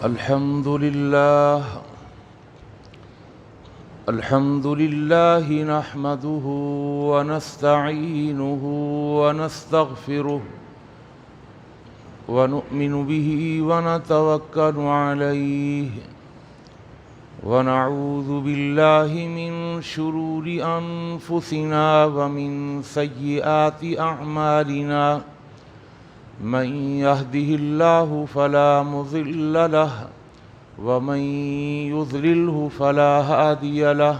الحمد لله نحمده ونستعينه ونستغفره ونؤمن به ونتوكل عليه ونعوذ بالله من شرور أنفسنا ومن سيئات أعمالنا من يهده الله فلا مضل له ومن يضلله فلا هادي له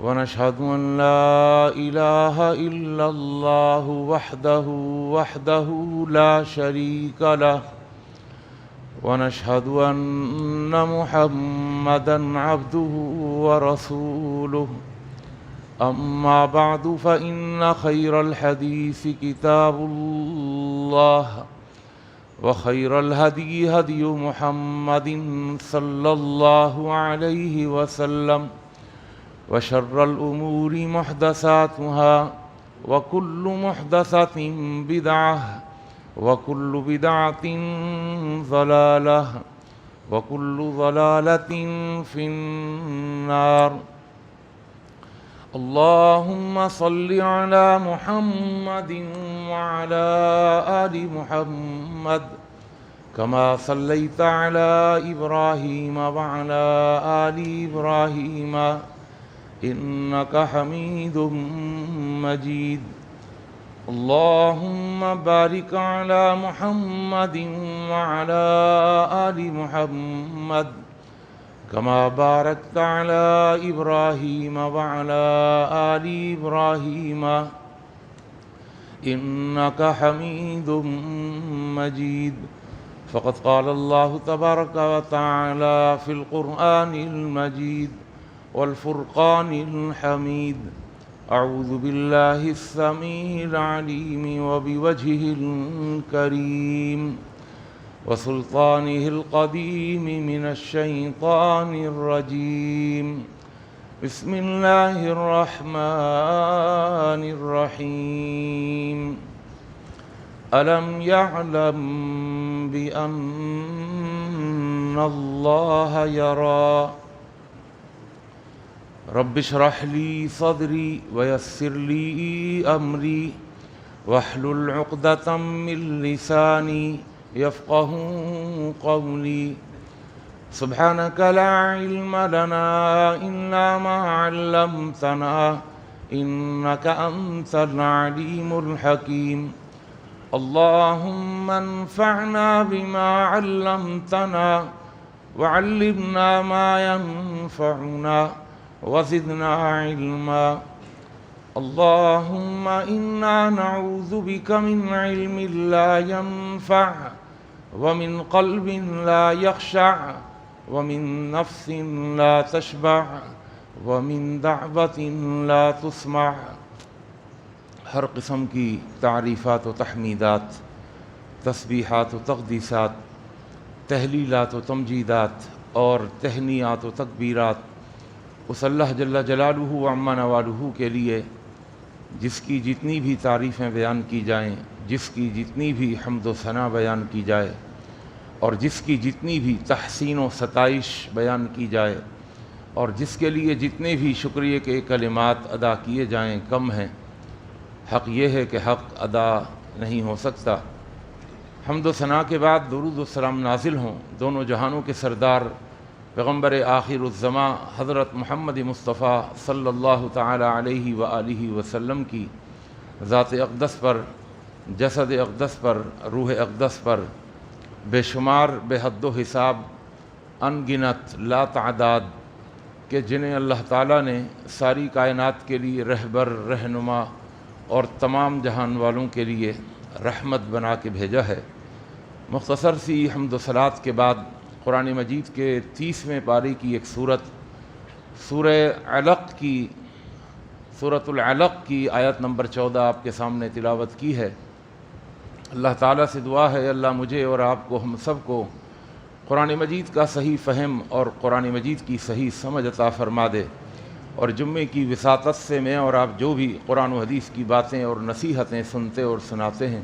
ونشهد أن لا إله إلا الله وحده لا شريك له ونشهد أن محمدًا عبده ورسوله أما بعد فإن خير الحديث كتاب الله وخير الهدي هدي محمد صلى الله عليه وسلم وشر الأمور محدثاتها وكل محدثة بدعة وكل بدعة ضلالة وكل ضلالة في النار اللهم صل على محمد وعلى آل محمد كما صليت على إبراهيم وعلى آل إبراهيم إنك حميد مجيد اللهم بارك على محمد وعلى آل محمد كما باركت على إبراهيم وعلى آل إبراهيم إنك حميد مجيد فقد قال الله تبارك وتعالى في القرآن المجيد والفرقان الحميد أعوذ بالله السميع العليم وبوجهه الكريم وسلطانه القديم من الشيطان الرجيم بسم الله الرحمن الرحيم ألم يعلم بأن الله يرى رب اشرح لي صدري ويسر لي أمري واحلل عقدة من لساني يفقهوا قولي سبحانك لا علم لنا إلا ما علمتنا إنك أنت العليم الحكيم اللهم انفعنا بما علمتنا وعلمنا ما ينفعنا وزدنا علما اللهم إنا نعوذ بك من علم لا ينفع ومن قلب لا يخشع ومن نفس لا تشبع ومن دعوة لا تسمع ہر قسم کی تعریفات و تحمیدات، تسبیحات و تقدیسات، تہلیلات و تمجیدات اور تہنیات و تکبیرات اس اللہ جل جلالہ و عم نوالہ کے لیے جس کی جتنی بھی تعریفیں بیان کی جائیں، جس کی جتنی بھی حمد و ثنا بیان کی جائے اور جس کی جتنی بھی تحسین و ستائش بیان کی جائے اور جس کے لیے جتنے بھی شکریہ کے کلمات ادا کیے جائیں کم ہیں۔ حق یہ ہے کہ حق ادا نہیں ہو سکتا۔ حمد و ثنا کے بعد درود و سلام نازل ہوں دونوں جہانوں کے سردار پیغمبر آخر الزماں حضرت محمد مصطفیٰ صلی اللہ تعالی علیہ وآلہ وسلم کی ذات اقدس پر، جسد اقدس پر، روح اقدس پر بے شمار بے حد و حساب ان گنت لا تعداد کہ جنہیں اللہ تعالیٰ نے ساری کائنات کے لیے رہبر، رہنما اور تمام جہان والوں کے لیے رحمت بنا کے بھیجا ہے۔ مختصر سی حمد و صلات کے بعد قرآن مجید کے 30ویں پارے کی ایک سورت سورۃ العلق کی آیت نمبر 14 آپ کے سامنے تلاوت کی ہے۔ اللہ تعالیٰ سے دعا ہے اللہ مجھے اور آپ کو، ہم سب کو قرآن مجید کا صحیح فہم اور قرآن مجید کی صحیح سمجھ عطا فرما دے، اور جمعے کی وساطت سے میں اور آپ جو بھی قرآن و حدیث کی باتیں اور نصیحتیں سنتے اور سناتے ہیں،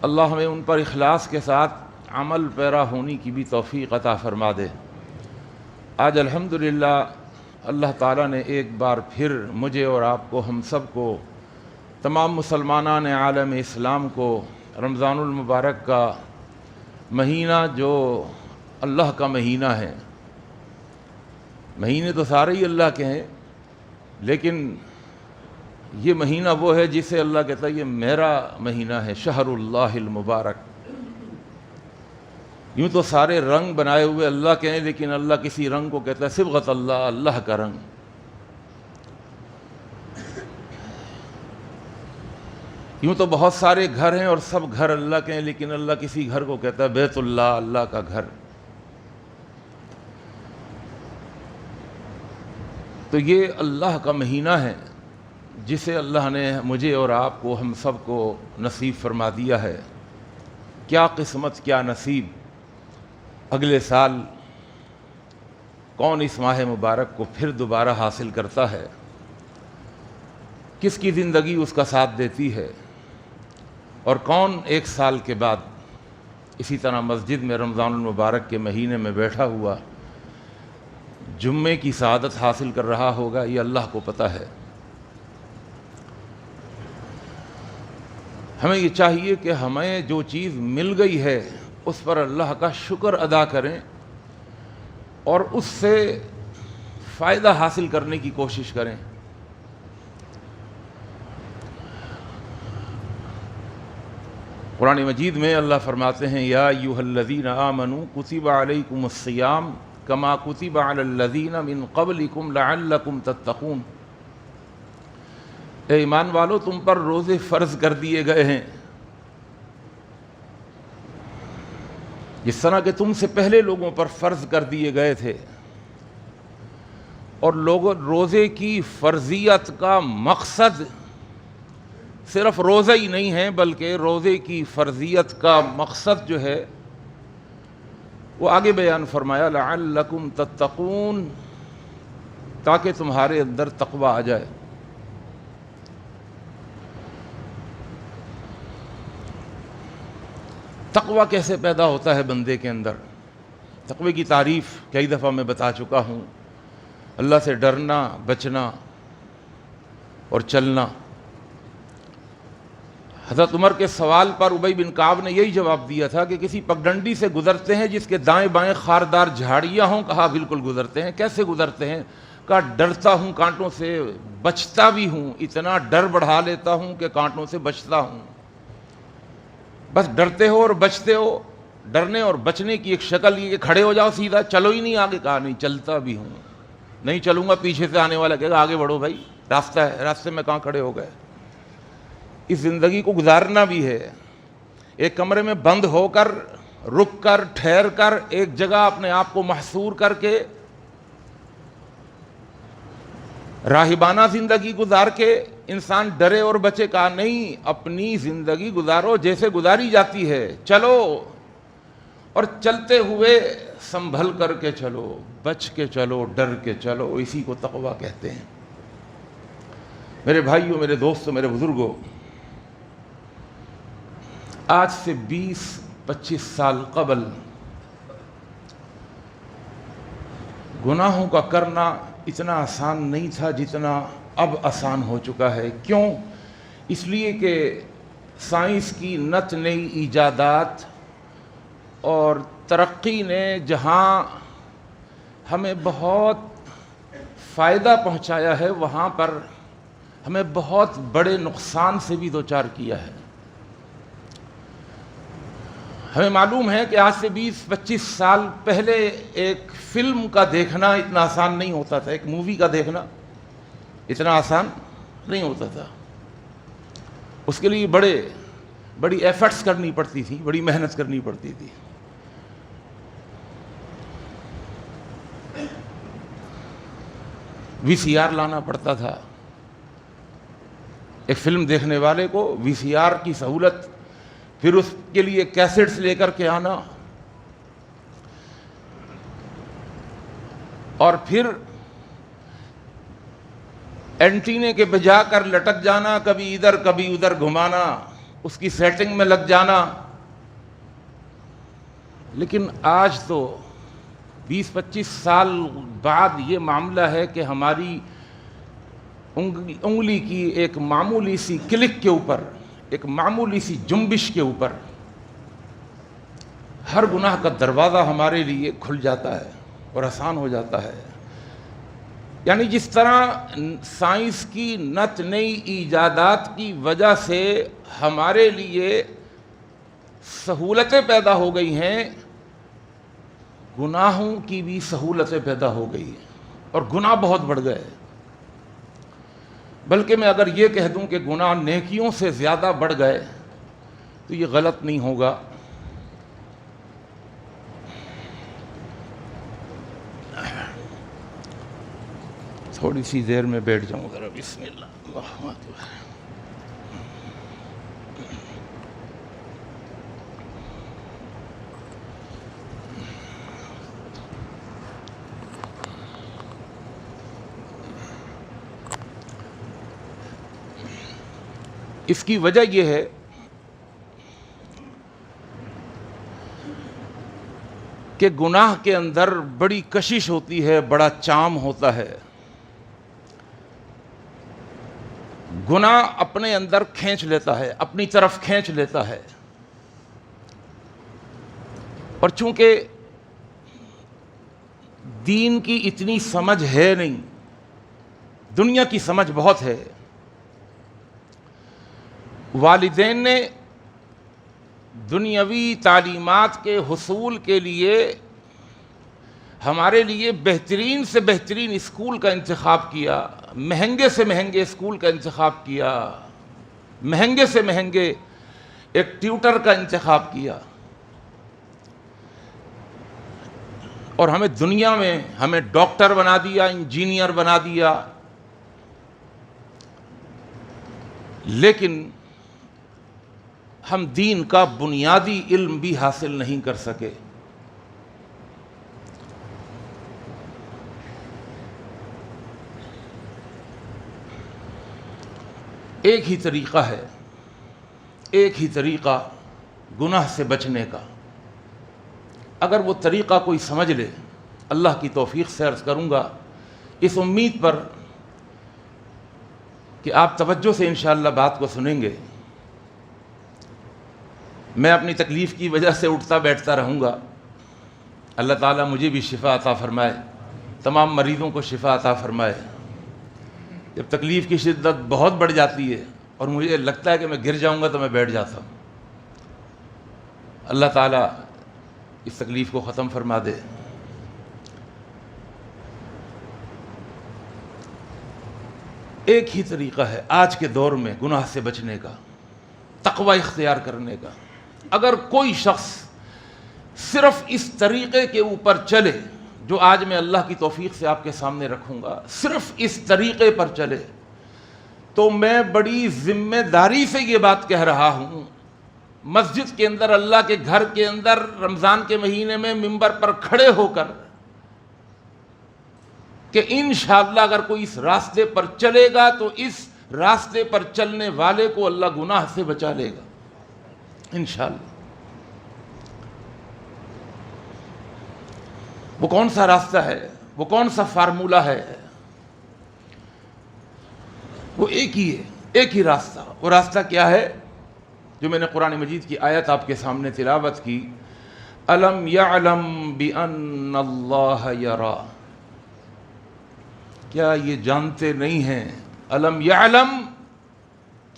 اللہ ہمیں ان پر اخلاص کے ساتھ عمل پیرا ہونے کی بھی توفیق عطا فرما دے۔ آج الحمدللہ اللہ تعالیٰ نے ایک بار پھر مجھے اور آپ کو، ہم سب کو، تمام مسلمانان عالم اسلام کو رمضان المبارک کا مہینہ، جو اللہ کا مہینہ ہے، مہینے تو سارے ہی اللہ کے ہیں، لیکن یہ مہینہ وہ ہے جسے اللہ کہتا ہے یہ میرا مہینہ ہے، شہر اللہ المبارک۔ یوں تو سارے رنگ بنائے ہوئے اللہ کے ہیں، لیکن اللہ کسی رنگ کو کہتا ہے صبغۃ اللہ، اللہ کا رنگ۔ یوں تو بہت سارے گھر ہیں اور سب گھر اللہ کے ہیں، لیکن اللہ کسی گھر کو کہتا ہے بیت اللہ، اللہ کا گھر۔ تو یہ اللہ کا مہینہ ہے جسے اللہ نے مجھے اور آپ کو، ہم سب کو نصیب فرما دیا ہے۔ کیا قسمت، کیا نصیب! اگلے سال کون اس ماہ مبارک کو پھر دوبارہ حاصل کرتا ہے؟ کس کی زندگی اس کا ساتھ دیتی ہے؟ اور کون ایک سال کے بعد اسی طرح مسجد میں رمضان المبارک کے مہینے میں بیٹھا ہوا جمعے کی سعادت حاصل کر رہا ہوگا؟ یہ اللہ کو پتہ ہے۔ ہمیں یہ چاہیے کہ ہمیں جو چیز مل گئی ہے اس پر اللہ کا شکر ادا کریں اور اس سے فائدہ حاصل کرنے کی کوشش کریں۔ قرآن مجید میں اللہ فرماتے ہیں یا ایھا الذین آمنوا کتب علیکم الصیام کما کتب علی الذین من قبلکم لعلکم تتقون۔ اے ایمان والو، تم پر روزے فرض کر دیے گئے ہیں جس طرح کہ تم سے پہلے لوگوں پر فرض کر دیے گئے تھے۔ اور روزے کی فرضیت کا مقصد صرف روزہ ہی نہیں ہے، بلکہ روزے کی فرضیت کا مقصد جو ہے وہ آگے بیان فرمایا لعلکم تتقون، تاکہ تمہارے اندر تقوی آ جائے۔ تقوی کیسے پیدا ہوتا ہے بندے کے اندر؟ تقوی کی تعریف کئی دفعہ میں بتا چکا ہوں۔ اللہ سے ڈرنا، بچنا اور چلنا۔ حضرت عمر کے سوال پر ابی بن کعب نے یہی جواب دیا تھا کہ کسی پگڈنڈی سے گزرتے ہیں جس کے دائیں بائیں خاردار جھاڑیاں ہوں۔ کہا بالکل گزرتے ہیں۔ کیسے گزرتے ہیں؟ کہا ڈرتا ہوں کانٹوں سے، بچتا بھی ہوں، اتنا ڈر بڑھا لیتا ہوں کہ کانٹوں سے بچتا ہوں۔ بس ڈرتے ہو اور بچتے ہو۔ ڈرنے اور بچنے کی ایک شکل یہ کہ کھڑے ہو جاؤ سیدھا، چلو ہی نہیں آگے۔ کہا نہیں، چلتا بھی ہوں، نہیں چلوں گا پیچھے سے آنے والا کہے گا آگے بڑھو بھائی، راستہ ہے، راستے میں کہاں کھڑے ہو گئے۔ اس زندگی کو گزارنا بھی ہے، ایک کمرے میں بند ہو کر، رک کر، ٹھہر کر، ایک جگہ اپنے آپ کو محصور کر کے راہبانہ زندگی گزار کے انسان ڈرے اور بچے۔ کہا نہیں، اپنی زندگی گزارو جیسے گزاری جاتی ہے، چلو، اور چلتے ہوئے سنبھل کر کے چلو، بچ کے چلو، ڈر کے چلو۔ اسی کو تقویٰ کہتے ہیں۔ میرے بھائیوں، میرے دوستوں، میرے بزرگوں، آج سے 20-25 سال قبل گناہوں کا کرنا اتنا آسان نہیں تھا جتنا اب آسان ہو چکا ہے۔ کیوں؟ اس لیے کہ سائنس کی نت نئی ایجادات اور ترقی نے جہاں ہمیں بہت فائدہ پہنچایا ہے، وہاں پر ہمیں بہت بڑے نقصان سے بھی دوچار کیا ہے۔ ہمیں معلوم ہے کہ آج سے 20-25 سال پہلے ایک فلم کا دیکھنا اتنا آسان نہیں ہوتا تھا، ایک مووی کا دیکھنا اتنا آسان نہیں ہوتا تھا۔ اس کے لیے بڑی ایفرٹس کرنی پڑتی تھی، بڑی محنت کرنی پڑتی تھی۔ وی سی آر لانا پڑتا تھا۔ ایک فلم دیکھنے والے کو وی سی آر کی سہولت، پھر اس کے لیے کیسٹس لے کر کے آنا، اور پھر اینٹینے کے بجا کر لٹک جانا، کبھی ادھر کبھی ادھر گھمانا، اس کی سیٹنگ میں لگ جانا۔ لیکن آج تو 20-25 سال بعد یہ معاملہ ہے کہ ہماری انگلی کی ایک معمولی سی کلک کے اوپر، ایک معمولی سی جنبش کے اوپر ہر گناہ کا دروازہ ہمارے لیے کھل جاتا ہے اور آسان ہو جاتا ہے۔ یعنی جس طرح سائنس کی نت نئی ایجادات کی وجہ سے ہمارے لیے سہولتیں پیدا ہو گئی ہیں، گناہوں کی بھی سہولتیں پیدا ہو گئی ہیں اور گناہ بہت بڑھ گئے۔ بلکہ میں اگر یہ کہہ دوں کہ گناہ نیکیوں سے زیادہ بڑھ گئے تو یہ غلط نہیں ہوگا۔ تھوڑی سی دیر میں بیٹھ جاؤں ذرا، بسم اللہ اللہ اکبر۔ اس کی وجہ یہ ہے کہ گناہ کے اندر بڑی کشش ہوتی ہے، بڑا چام ہوتا ہے۔ گناہ اپنے اندر کھینچ لیتا ہے، اپنی طرف کھینچ لیتا ہے، اور چونکہ دین کی اتنی سمجھ ہے نہیں، دنیا کی سمجھ بہت ہے۔ والدین نے دنیاوی تعلیمات کے حصول کے لیے ہمارے لیے بہترین سے بہترین اسکول کا انتخاب کیا، مہنگے سے مہنگے اسکول کا انتخاب کیا، مہنگے سے مہنگے ایک ٹیوٹر کا انتخاب کیا، اور ہمیں دنیا میں ہمیں ڈاکٹر بنا دیا، انجینئر بنا دیا، لیکن ہم دین کا بنیادی علم بھی حاصل نہیں کر سکے۔ ایک ہی طریقہ ہے، ایک ہی طریقہ گناہ سے بچنے کا، اگر وہ طریقہ کوئی سمجھ لے، اللہ کی توفیق سے عرض کروں گا، اس امید پر کہ آپ توجہ سے انشاءاللہ بات کو سنیں گے۔ میں اپنی تکلیف کی وجہ سے اٹھتا بیٹھتا رہوں گا، اللہ تعالیٰ مجھے بھی شفا عطا فرمائے، تمام مریضوں کو شفا عطا فرمائے۔ جب تکلیف کی شدت بہت بڑھ جاتی ہے اور مجھے لگتا ہے کہ میں گر جاؤں گا تو میں بیٹھ جاتا ہوں۔ اللہ تعالیٰ اس تکلیف کو ختم فرما دے۔ ایک ہی طریقہ ہے آج کے دور میں گناہ سے بچنے کا، تقوی اختیار کرنے کا۔ اگر کوئی شخص صرف اس طریقے کے اوپر چلے جو آج میں اللہ کی توفیق سے آپ کے سامنے رکھوں گا، صرف اس طریقے پر چلے، تو میں بڑی ذمہ داری سے یہ بات کہہ رہا ہوں، مسجد کے اندر، اللہ کے گھر کے اندر، رمضان کے مہینے میں منبر پر کھڑے ہو کر کہ انشاءاللہ اگر کوئی اس راستے پر چلے گا تو اس راستے پر چلنے والے کو اللہ گناہ سے بچا لے گا انشاءاللہ۔ وہ کون سا راستہ ہے، وہ کون سا فارمولہ ہے؟ وہ ایک ہی ہے، ایک ہی راستہ۔ وہ راستہ کیا ہے جو میں نے قرآن مجید کی آیت آپ کے سامنے تلاوت کی، الم یعلم بان اللہ یرا، کیا یہ جانتے نہیں ہیں؟ الم یعلم،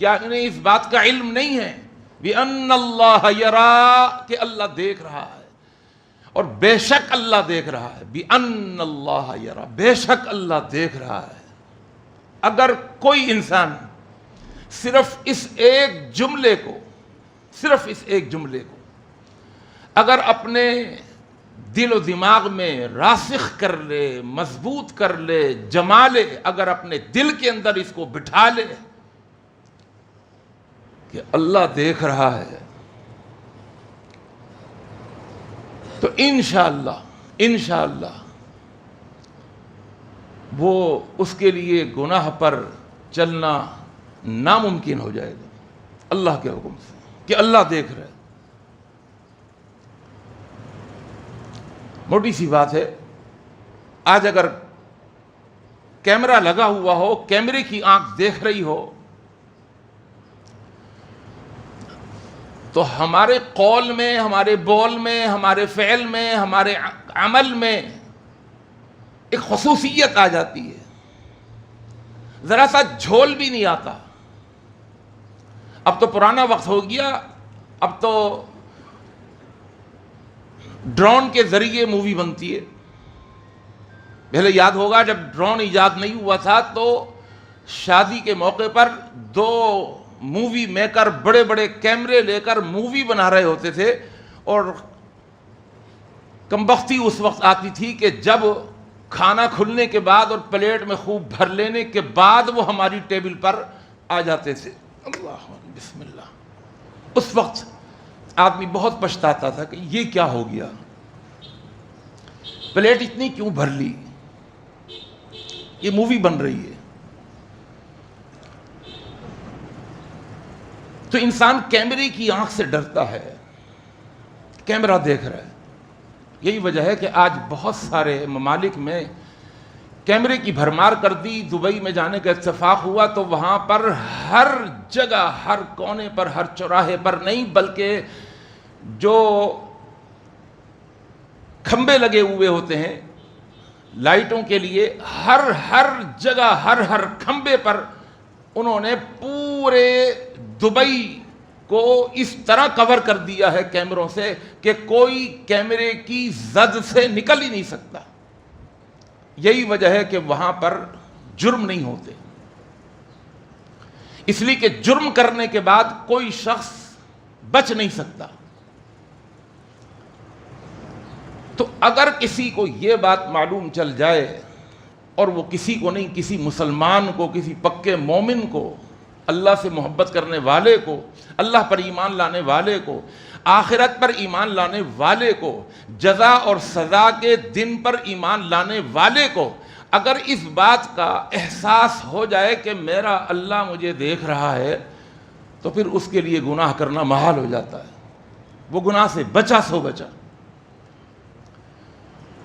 کیا انہیں اس بات کا علم نہیں ہے؟ بان اللہ یرا، کہ اللہ دیکھ رہا ہے، اور بے شک اللہ دیکھ رہا ہے۔ بان اللہ یرا، بے شک اللہ دیکھ رہا ہے۔ اگر کوئی انسان صرف اس ایک جملے کو، صرف اس ایک جملے کو اگر اپنے دل و دماغ میں راسخ کر لے، مضبوط کر لے، جما لے، اگر اپنے دل کے اندر اس کو بٹھا لے کہ اللہ دیکھ رہا ہے، تو انشاءاللہ وہ اس کے لیے گناہ پر چلنا ناممکن ہو جائے گا اللہ کے حکم سے، کہ اللہ دیکھ رہے۔ موٹی سی بات ہے، آج اگر کیمرہ لگا ہوا ہو، کیمرے کی آنکھ دیکھ رہی ہو، تو ہمارے قول میں، ہمارے بول میں، ہمارے فعل میں، ہمارے عمل میں ایک خصوصیت آ جاتی ہے، ذرا سا جھول بھی نہیں آتا۔ اب تو پرانا وقت ہو گیا، اب تو ڈرون کے ذریعے مووی بنتی ہے۔ پہلے یاد ہوگا جب ڈرون ایجاد نہیں ہوا تھا تو شادی کے موقع پر دو مووی میکر بڑے بڑے کیمرے لے کر مووی بنا رہے ہوتے تھے، اور کمبختی اس وقت آتی تھی کہ جب کھانا کھلنے کے بعد اور پلیٹ میں خوب بھر لینے کے بعد وہ ہماری ٹیبل پر آ جاتے تھے۔ اللہ بسم اللہ۔ اس وقت آدمی بہت پچھتاتا تھا کہ یہ کیا ہو گیا، پلیٹ اتنی کیوں بھر لی، یہ مووی بن رہی ہے۔ تو انسان کیمرے کی آنکھ سے ڈرتا ہے، کیمرہ دیکھ رہا ہے۔ یہی وجہ ہے کہ آج بہت سارے ممالک میں کیمرے کی بھرمار کر دی۔ دبئی میں جانے کا اتفاق ہوا تو وہاں پر ہر جگہ، ہر کونے پر، ہر چوراہے پر نہیں بلکہ جو کھمبے لگے ہوئے ہوتے ہیں لائٹوں کے لیے، ہر جگہ، ہر کھمبے پر انہوں نے پورے دبئی کو اس طرح کور کر دیا ہے کیمروں سے کہ کوئی کیمرے کی زد سے نکل ہی نہیں سکتا۔ یہی وجہ ہے کہ وہاں پر جرم نہیں ہوتے، اس لیے کہ جرم کرنے کے بعد کوئی شخص بچ نہیں سکتا۔ تو اگر کسی کو یہ بات معلوم چل جائے، اور وہ کسی کو نہیں، کسی مسلمان کو، کسی پکے مومن کو، اللہ سے محبت کرنے والے کو، اللہ پر ایمان لانے والے کو، آخرت پر ایمان لانے والے کو، جزا اور سزا کے دن پر ایمان لانے والے کو اگر اس بات کا احساس ہو جائے کہ میرا اللہ مجھے دیکھ رہا ہے، تو پھر اس کے لیے گناہ کرنا محال ہو جاتا ہے، وہ گناہ سے بچا سو بچا۔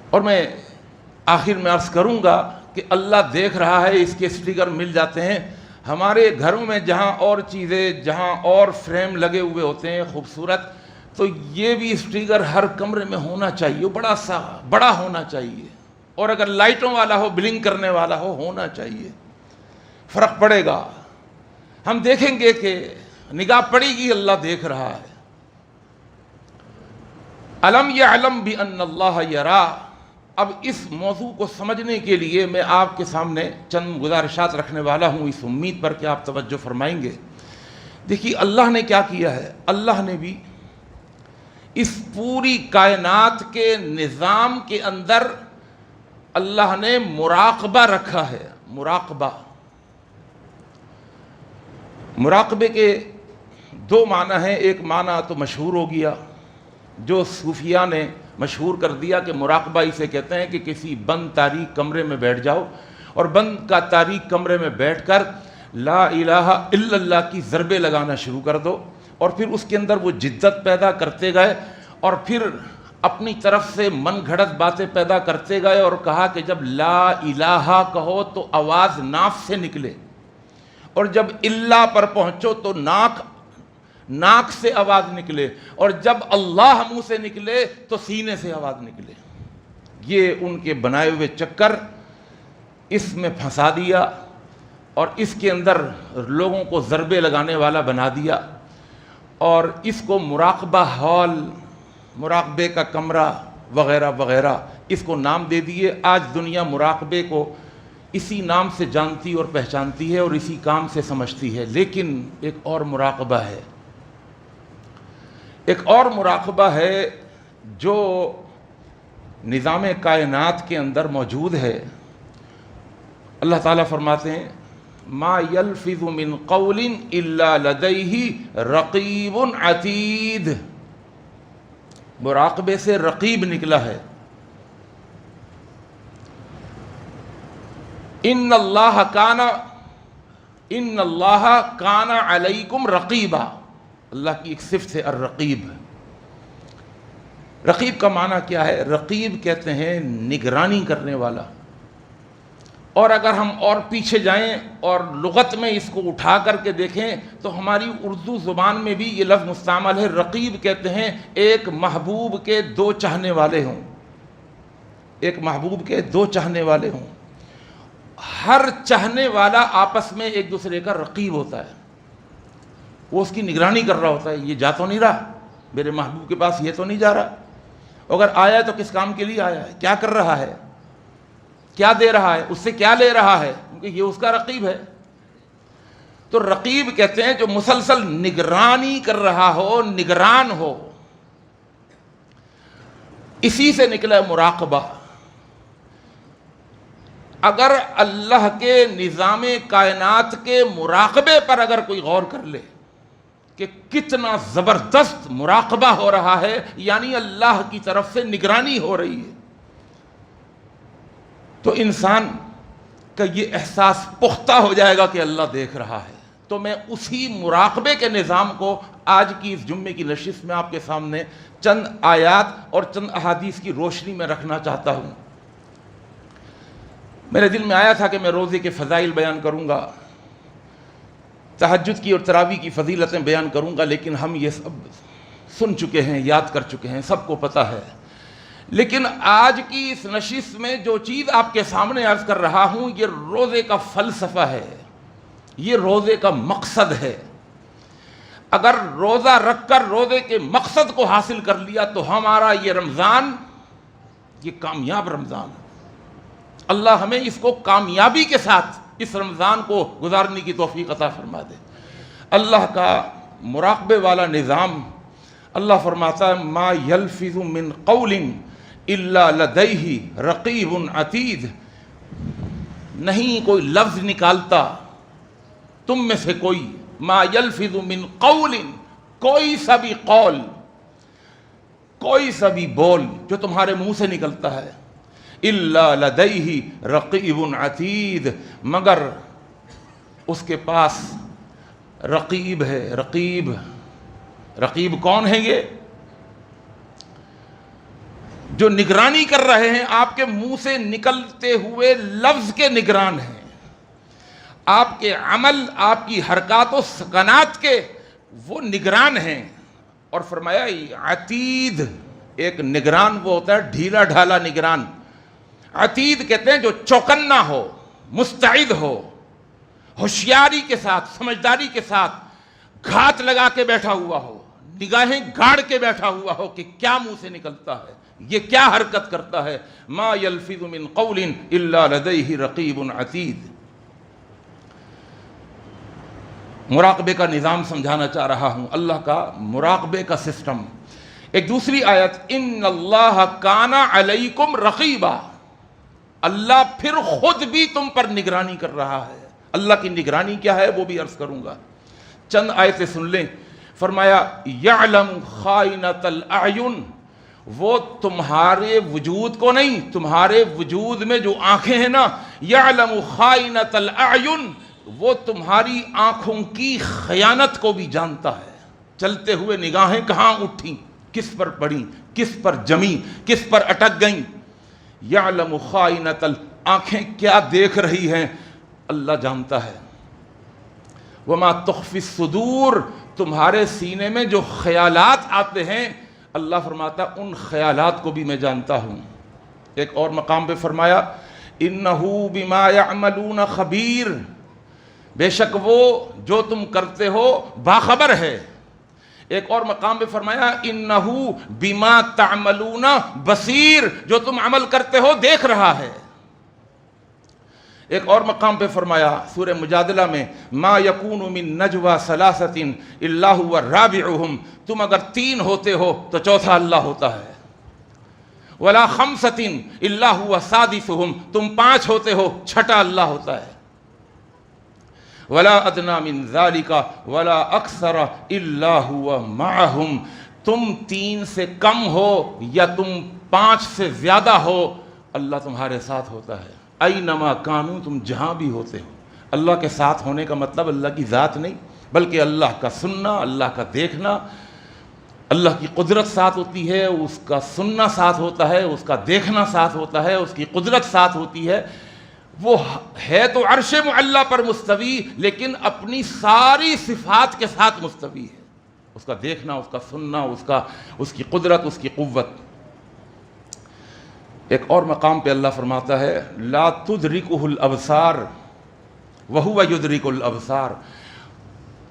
اور میں آخر میں عرض کروں گا کہ اللہ دیکھ رہا ہے، اس کے اسٹیکر مل جاتے ہیں ہمارے گھروں میں، جہاں اور چیزیں، جہاں اور فریم لگے ہوئے ہوتے ہیں خوبصورت، تو یہ بھی اسٹیکر ہر کمرے میں ہونا چاہیے، بڑا ہونا چاہیے، اور اگر لائٹوں والا ہو، بلنک کرنے والا ہونا چاہیے۔ فرق پڑے گا، ہم دیکھیں گے کہ نگاہ پڑے گی، اللہ دیکھ رہا ہے۔ الم یعلم بان اللہ یرا۔ اب اس موضوع کو سمجھنے کے لیے میں آپ کے سامنے چند گزارشات رکھنے والا ہوں، اس امید پر کہ آپ توجہ فرمائیں گے۔ دیکھیے اللہ نے کیا کیا ہے، اللہ نے بھی اس پوری کائنات کے نظام کے اندر اللہ نے مراقبہ رکھا ہے۔ مراقبے کے دو معنی ہیں، ایک معنی تو مشہور ہو گیا جو صوفیاء نے مشہور کر دیا کہ مراقبہ اسے کہتے ہیں کہ کسی بند تاریک کمرے میں بیٹھ جاؤ اور بند کا تاریک کمرے میں بیٹھ کر لا الہ الا اللہ کی ضربیں لگانا شروع کر دو، اور پھر اس کے اندر وہ جدت پیدا کرتے گئے، اور پھر اپنی طرف سے من گھڑت باتیں پیدا کرتے گئے، اور کہا کہ جب لا الہ کہو تو آواز ناف سے نکلے، اور جب اللہ پر پہنچو تو ناک سے آواز نکلے، اور جب اللہ منہ سے نکلے تو سینے سے آواز نکلے۔ یہ ان کے بنائے ہوئے چکر، اس میں پھنسا دیا اور اس کے اندر لوگوں کو ضربے لگانے والا بنا دیا، اور اس کو مراقبہ ہال، مراقبے کا کمرہ وغیرہ وغیرہ اس کو نام دے دیے۔ آج دنیا مراقبے کو اسی نام سے جانتی اور پہچانتی ہے اور اسی کام سے سمجھتی ہے، لیکن ایک اور مراقبہ ہے، ایک اور مراقبہ ہے جو نظام کائنات کے اندر موجود ہے۔ اللہ تعالیٰ فرماتے ہیں ما یلفظ من قول الا لدیہ رقیب عتید۔ مراقبے سے رقیب نکلا ہے۔ ان اللہ کان علیکم رقیبا، اللہ کی ایک صفت ہے الرقیب۔ رقیب کا معنی کیا ہے؟ رقیب کہتے ہیں نگرانی کرنے والا. اور اگر ہم اور پیچھے جائیں اور لغت میں اس کو اٹھا کر کے دیکھیں تو ہماری اردو زبان میں بھی یہ لفظ مستعمل ہے. رقیب کہتے ہیں ایک محبوب کے دو چاہنے والے ہوں. ایک محبوب کے دو چاہنے والے ہوں. ہر چاہنے والا آپس میں ایک دوسرے کا رقیب ہوتا ہے. وہ اس کی نگرانی کر رہا ہوتا ہے. یہ جا تو نہیں رہا میرے محبوب کے پاس، یہ تو نہیں جا رہا. اگر آیا ہے تو کس کام کے لیے آیا ہے، کیا کر رہا ہے، کیا دے رہا ہے، اس سے کیا لے رہا ہے، کیونکہ یہ اس کا رقیب ہے. تو رقیب کہتے ہیں جو مسلسل نگرانی کر رہا ہو، نگران ہو. اسی سے نکلا مراقبہ. اگر اللہ کے نظام کائنات کے مراقبے پر اگر کوئی غور کر لے کہ کتنا زبردست مراقبہ ہو رہا ہے، یعنی اللہ کی طرف سے نگرانی ہو رہی ہے، تو انسان کا یہ احساس پختہ ہو جائے گا کہ اللہ دیکھ رہا ہے. تو میں اسی مراقبے کے نظام کو آج کی اس جمعے کی نشست میں آپ کے سامنے چند آیات اور چند احادیث کی روشنی میں رکھنا چاہتا ہوں. میرے دل میں آیا تھا کہ میں روزے کے فضائل بیان کروں گا، تہجد کی اور تراویح کی فضیلتیں بیان کروں گا، لیکن ہم یہ سب سن چکے ہیں، یاد کر چکے ہیں، سب کو پتہ ہے. لیکن آج کی اس نشست میں جو چیز آپ کے سامنے عرض کر رہا ہوں، یہ روزے کا فلسفہ ہے، یہ روزے کا مقصد ہے. اگر روزہ رکھ کر روزے کے مقصد کو حاصل کر لیا تو ہمارا یہ رمضان یہ کامیاب رمضان ہے. اللہ ہمیں اس کو کامیابی کے ساتھ اس رمضان کو گزارنے کی توفیق عطا فرما دے. اللہ کا مراقبے والا نظام، اللہ فرماتا ہے ما یلفظ من قول الا لدیہ رقیب عتید. نہیں کوئی لفظ نکالتا تم میں سے کوئی، ما یلفظ من قول، کوئی سا بھی قول، کوئی سا بھی بول جو تمہارے منہ سے نکلتا ہے، الا لدیہ رقیب عتید، مگر اس کے پاس رقیب ہے. رقیب، رقیب کون ہے؟ یہ جو نگرانی کر رہے ہیں، آپ کے منہ سے نکلتے ہوئے لفظ کے نگران ہیں، آپ کے عمل، آپ کی حرکات و سکنات کے وہ نگران ہیں. اور فرمایا عتید، ایک نگران وہ ہوتا ہے ڈھیلا ڈھالا نگران. عتید کہتے ہیں جو چوکنا ہو، مستعد ہو، ہوشیاری کے ساتھ، سمجھداری کے ساتھ گھات لگا کے بیٹھا ہوا ہو، نگاہیں گاڑ کے بیٹھا ہوا ہو کہ کیا منہ سے نکلتا ہے، یہ کیا حرکت کرتا ہے. ما یلفظ من قول الا لدیہ رقیب عتید. مراقبے کا نظام سمجھانا چاہ رہا ہوں، اللہ کا مراقبے کا سسٹم. ایک دوسری آیت، ان اللہ کان علیکم رقیبا، اللہ پھر خود بھی تم پر نگرانی کر رہا ہے. اللہ کی نگرانی کیا ہے وہ بھی عرض کروں گا. چند آیتیں سن لیں. فرمایا یعلم خائنۃ الاعین، وہ تمہارے وجود کو نہیں، تمہارے وجود میں جو آنکھیں ہیں نا، یعلم خائنۃ الاعین، وہ تمہاری آنکھوں کی خیانت کو بھی جانتا ہے. چلتے ہوئے نگاہیں کہاں اٹھیں، کس پر پڑیں، کس پر جمیں، کس پر اٹک گئیں. یعلم خائنۃ آنکھیں کیا دیکھ رہی ہیں اللہ جانتا ہے. وما تخفی الصدور، تمہارے سینے میں جو خیالات آتے ہیں اللہ فرماتا ان خیالات کو بھی میں جانتا ہوں. ایک اور مقام پہ فرمایا انہ بما یعملون خبیر، بے شک وہ جو تم کرتے ہو باخبر ہے. ایک اور مقام پہ فرمایا انہ بما تعملون بصیر، جو تم عمل کرتے ہو دیکھ رہا ہے. ایک اور مقام پہ فرمایا سورہ مجادلہ میں ما یکون من نجوى ثلاثۃ الا هو رابعهم، تم اگر تین ہوتے ہو تو چوتھا اللہ ہوتا ہے. ولا خمسۃ الا هو سادسهم، تم پانچ ہوتے ہو چھٹا اللہ ہوتا ہے. ولا ادنى من ذلك ولا اکثر الا هو معهم، تم تین سے کم ہو یا تم پانچ سے زیادہ ہو اللہ تمہارے ساتھ ہوتا ہے. اینما کانوا، تم جہاں بھی ہوتے ہو. اللہ کے ساتھ ہونے کا مطلب اللہ کی ذات نہیں، بلکہ اللہ کا سننا، اللہ کا دیکھنا. اللہ کی قدرت ساتھ ہوتی ہے، اس کا سننا ساتھ ہوتا ہے، اس کا دیکھنا ساتھ ہوتا ہے، اس کی قدرت ساتھ ہوتی ہے. وہ ہے تو عرش معلی پر مستوی، لیکن اپنی ساری صفات کے ساتھ مستوی ہے. اس کا دیکھنا، اس کا سننا، اس کی قدرت، اس کی قوت. ایک اور مقام پہ اللہ فرماتا ہے لا تدرکہ الابصار وہو یدرک الابصار.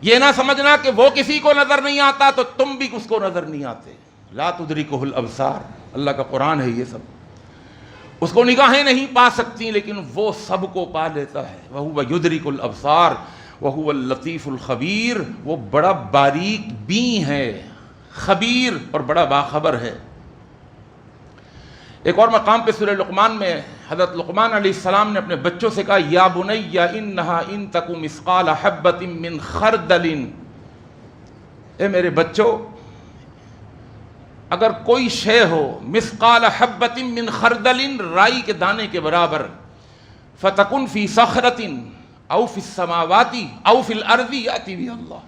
یہ نہ سمجھنا کہ وہ کسی کو نظر نہیں آتا تو تم بھی اس کو نظر نہیں آتے. لا تدرکہ الابصار، اللہ کا قرآن ہے یہ سب. اس کو نگاہیں نہیں پا سکتی لیکن وہ سب کو پا لیتا ہے. وہو یدرک الابصار وہو اللطیف الخبیر. وہ بڑا باریک بین ہے، خبیر اور بڑا باخبر ہے. ایک اور مقام پہ سورہ لقمان میں حضرت لقمان علیہ السلام نے اپنے بچوں سے کہا یا بنی انہا ان تک مثقال حبۃ من خردل. اے میرے بچوں، اگر کوئی شے ہو مثقال حبۃ من خردل، رائی کے دانے کے برابر، فتکن فی صخرۃ او فی السماوات او فی الارض یاتی بها اللہ.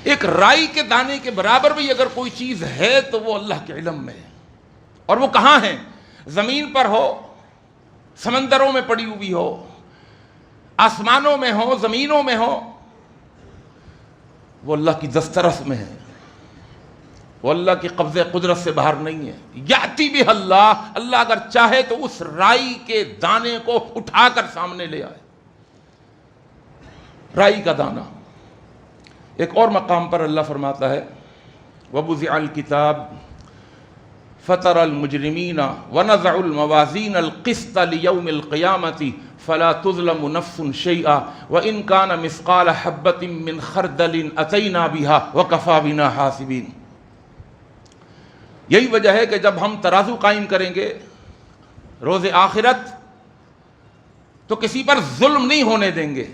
ایک رائی کے دانے کے برابر بھی اگر کوئی چیز ہے تو وہ اللہ کے علم میں ہے. اور وہ کہاں ہیں؟ زمین پر ہو، سمندروں میں پڑی ہوئی ہو، آسمانوں میں ہو، زمینوں میں ہو، وہ اللہ کی دسترس میں ہے. وہ اللہ کی قبضہ قدرت سے باہر نہیں ہے. یاتی بھی اللہ، اللہ اگر چاہے تو اس رائی کے دانے کو اٹھا کر سامنے لے آئے. رائی کا دانہ. ایک اور مقام پر اللہ فرماتا ہے وَبُزِعَ الْكِتَابِ فَتَرَى الْمُجْرِمِينَ وَنَزَعُ الْمَوَازِينَ الْقِسْطَ لِيَوْمِ الْقِيَامَةِ فَلَا تُظْلَمُ نَفْسٌ شَيْئًا وَإِنْ كَانَ مِثْقَالَ حَبَّةٍ مِّنْ خَرْدَلٍ أَتَيْنَا بِهَا وَكَفَى بِنَا حَاسِبِينَ. یہی وجہ ہے کہ جب ہم ترازو قائم کریں گے روز آخرت تو کسی پر ظلم نہیں ہونے دیں گے.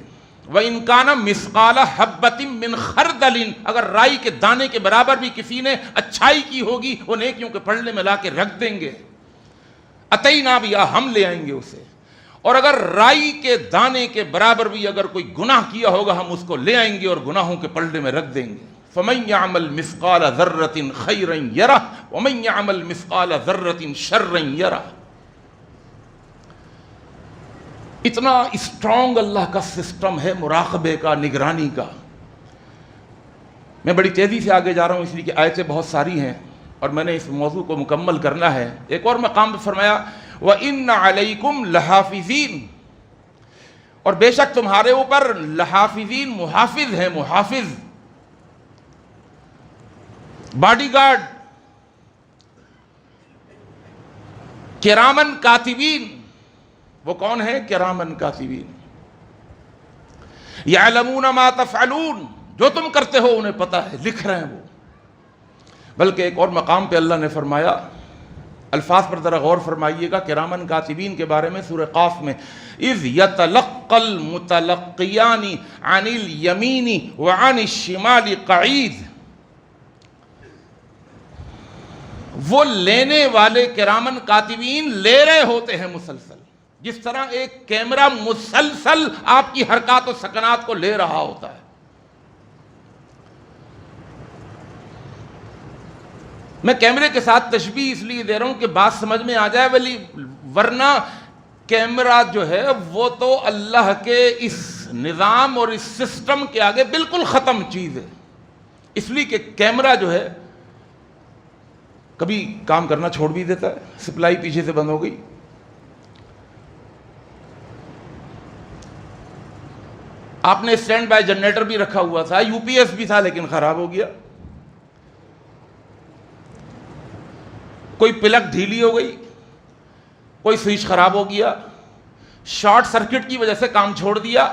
وَإِنْ كَانَ مِثْقَالَ حَبَّةٍ مِّنْ خَرْدَلٍ، اگر رائی کے دانے کے برابر بھی کسی نے اچھائی کی ہوگی وہ نیکیوں کے پلڑے میں لا کے رکھ دیں گے. أَتَيْنَا بِهَا، ہم لے آئیں گے اسے. اور اگر رائی کے دانے کے برابر بھی اگر کوئی گناہ کیا ہوگا ہم اس کو لے آئیں گے اور گناہوں کے پلڑے میں رکھ دیں گے. فَمَنْ يَعْمَلْ مِثْقَالَ ذَرَّةٍ خَيْرًا يَرَهُ وَمَنْ يَعْمَلْ مِثْقَالَ ذَرَّةٍ شَرًّا يَرَهُ. اتنا اسٹرانگ اللہ کا سسٹم ہے مراقبے کا، نگرانی کا. میں بڑی تیزی سے آگے جا رہا ہوں اس لیے کہ آیتیں بہت ساری ہیں اور میں نے اس موضوع کو مکمل کرنا ہے. ایک اور مقام پہ فرمایا وَإِنَّ عَلَيْكُمْ لَحَافِظِينَ، اور بے شک تمہارے اوپر لحافظین، محافظ ہیں. محافظ، باڈی گارڈ. کرامن کاتبین، وہ کون ہے؟ کرامن کاتبین. یعلمون ما تفعلون، جو تم کرتے ہو انہیں پتہ ہے، لکھ رہے ہیں وہ. بلکہ ایک اور مقام پہ اللہ نے فرمایا، الفاظ پر ذرا غور فرمائیے گا کرامن کاتبین کے بارے میں سورہ قاف میں، اذ یتلقى المتلقیان عن الیمین وعن الشمال قعید. وہ لینے والے کرامن کاتبین لے رہے ہوتے ہیں مسلسل، جس طرح ایک کیمرہ مسلسل آپ کی حرکات و سکنات کو لے رہا ہوتا ہے. میں کیمرے کے ساتھ تشبیہ اس لیے دے رہا ہوں کہ بات سمجھ میں آ جائے، ولی ورنہ کیمرہ جو ہے وہ تو اللہ کے اس نظام اور اس سسٹم کے آگے بالکل ختم چیز ہے. اس لیے کہ کیمرہ جو ہے کبھی کام کرنا چھوڑ بھی دیتا ہے، سپلائی پیچھے سے بند ہو گئی. آپ نے اسٹینڈ بائی جنریٹر بھی رکھا ہوا تھا، یو پی ایس بھی تھا لیکن خراب ہو گیا. کوئی پلگ ڈھیلی ہو گئی، کوئی سوئچ خراب ہو گیا، شارٹ سرکٹ کی وجہ سے کام چھوڑ دیا،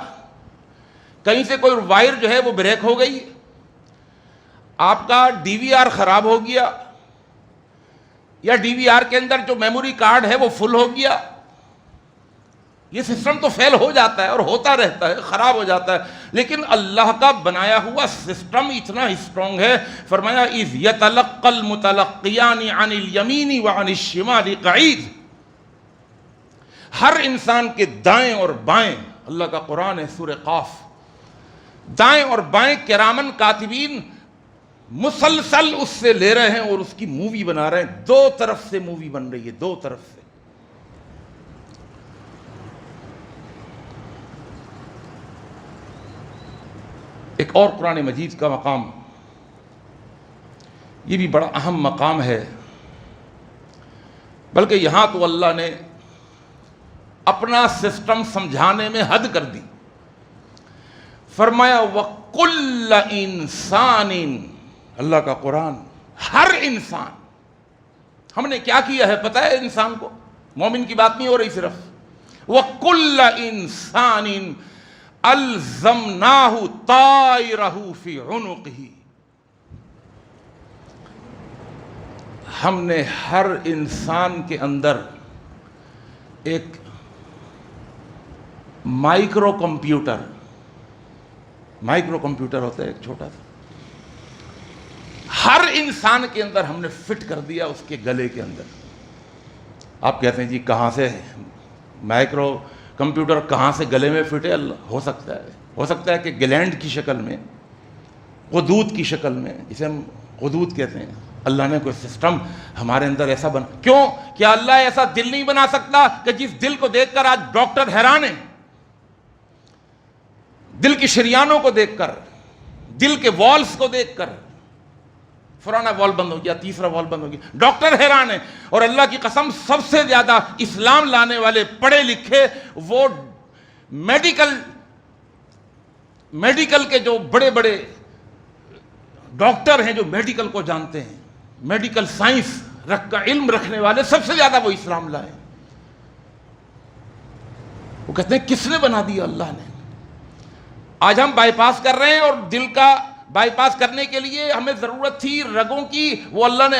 کہیں سے کوئی وائر جو ہے وہ بریک ہو گئی، آپ کا ڈی وی آر خراب ہو گیا، یا ڈی وی آر کے اندر جو میموری کارڈ ہے وہ فل ہو گیا. یہ سسٹم تو فیل ہو جاتا ہے اور ہوتا رہتا ہے، خراب ہو جاتا ہے. لیکن اللہ کا بنایا ہوا سسٹم اتنا اسٹرانگ ہے. فرمایا اذ یتلقى المتلقیان عن الیمین وعن الشمال قعید. ہر انسان کے دائیں اور بائیں، اللہ کا قرآن ہے سورہ قاف، دائیں اور بائیں کرامن کاتبین مسلسل اس سے لے رہے ہیں اور اس کی مووی بنا رہے ہیں. دو طرف سے مووی بن رہی ہے, دو طرف سے. ایک اور قرآن مجید کا مقام, یہ بھی بڑا اہم مقام ہے, بلکہ یہاں تو اللہ نے اپنا سسٹم سمجھانے میں حد کر دی. فرمایا وَكُلَّ إِنسَانٍ, اللہ کا قرآن, ہر انسان. ہم نے کیا کیا ہے پتہ ہے انسان کو؟ مومن کی بات نہیں ہو رہی صرف. وَكُلَّ إِنسَانٍ أَلْزَمْنَاهُ طَائِرَهُ فِي عُنُقِهِ, ہم نے ہر انسان کے اندر ایک مائکرو کمپیوٹر ہوتا ہے ایک چھوٹا سا, ہر انسان کے اندر ہم نے فٹ کر دیا اس کے گلے کے اندر. آپ کہتے ہیں جی کہاں سے مائکرو کمپیوٹر کہاں سے گلے میں فٹ ہے؟ اللہ ہو سکتا ہے کہ گلینڈ کی شکل میں, غدود کی شکل میں, جسے ہم غدود کہتے ہیں, اللہ نے کوئی سسٹم ہمارے اندر ایسا بنا. کیوں؟ کیا اللہ ایسا دل نہیں بنا سکتا کہ جس دل کو دیکھ کر آج ڈاکٹر حیران ہیں, دل کی شریانوں کو دیکھ کر, دل کے والز کو دیکھ کر, فلانا وال بند ہو گیا, تیسرا وال بند ہو گیا, ڈاکٹر حیران ہیں. اور اللہ کی قسم سب سے زیادہ اسلام لانے والے پڑھے لکھے وہ میڈیکل کے جو بڑے بڑے ڈاکٹر ہیں, جو میڈیکل کو جانتے ہیں, میڈیکل سائنس کا علم رکھنے والے, سب سے زیادہ وہ اسلام لائے. وہ کہتے ہیں کس نے بنا دیا؟ اللہ نے. آج ہم بائی پاس کر رہے ہیں اور دل کا بائی پاس کرنے کے لیے ہمیں ضرورت تھی رگوں کی, وہ اللہ نے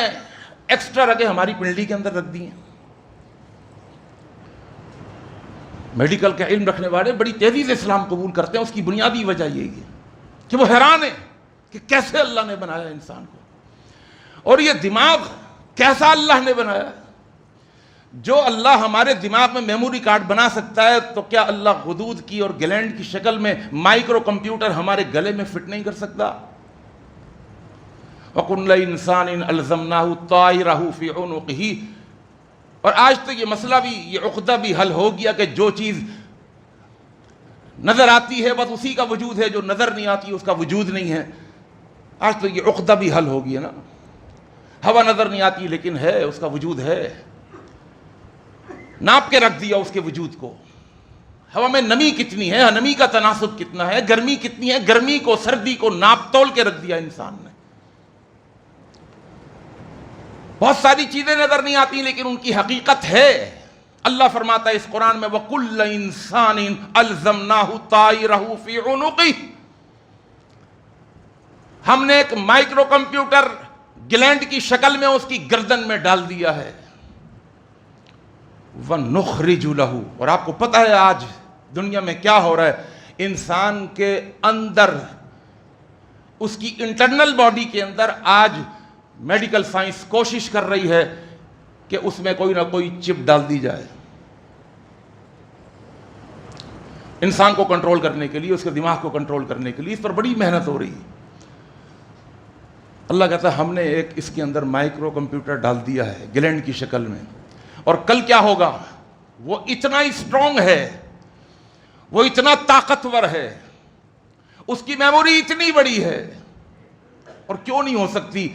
ایکسٹرا رگیں ہماری پنڈلی کے اندر رکھ دی ہیں. میڈیکل کا علم رکھنے والے بڑی تیزی سے اسلام قبول کرتے ہیں. اس کی بنیادی وجہ یہی ہے کہ وہ حیران ہیں کہ کیسے اللہ نے بنایا انسان کو, اور یہ دماغ کیسا اللہ نے بنایا. جو اللہ ہمارے دماغ میں میموری کارڈ بنا سکتا ہے, تو کیا اللہ غدود کی اور گلینڈ کی شکل میں مائکرو کمپیوٹر ہمارے گلے میں فٹ نہیں کر سکتا؟ وَكُلَّ إِنسَانٍ أَلْزَمْنَاهُ طَائِرَهُ فِي عُنُقِهِ. اور آج تو یہ مسئلہ بھی, یہ عقدہ بھی حل ہو گیا کہ جو چیز نظر آتی ہے بس اسی کا وجود ہے, جو نظر نہیں آتی اس کا وجود نہیں ہے. آج تو یہ عقدہ بھی حل ہو گیا نا. ہوا نظر نہیں آتی لیکن ہے, اس کا وجود ہے, ناپ کے رکھ دیا اس کے وجود کو. ہوا میں نمی کتنی ہے, نمی کا تناسب کتنا ہے, گرمی کتنی ہے, گرمی کو سردی کو ناپ تول کے رکھ دیا انسان نے. بہت ساری چیزیں نظر نہیں آتی لیکن ان کی حقیقت ہے. اللہ فرماتا ہے اس قرآن میں وَكُلَّ إِنسَانٍ أَلْزَمْنَاهُ طَائِرَهُ فِي عُنُقِهِ. ہم نے ایک مائکرو کمپیوٹر گلینڈ کی شکل میں اس کی گردن میں ڈال دیا ہے. وَنُخْرِجُ لَهُ. اور آپ کو پتہ ہے آج دنیا میں کیا ہو رہا ہے؟ انسان کے اندر, اس کی انٹرنل باڈی کے اندر آج میڈیکل سائنس کوشش کر رہی ہے کہ اس میں کوئی نہ کوئی چپ ڈال دی جائے انسان کو کنٹرول کرنے کے لیے, اس کے دماغ کو کنٹرول کرنے کے لیے. اس پر بڑی محنت ہو رہی ہے. اللہ کہتا ہے ہم نے ایک اس کے اندر مائکرو کمپیوٹر ڈال دیا ہے گلینڈ کی شکل میں, اور کل کیا ہوگا؟ وہ اتنا اسٹرانگ ہے, وہ اتنا طاقتور ہے, اس کی میموری اتنی بڑی ہے. اور کیوں نہیں ہو سکتی؟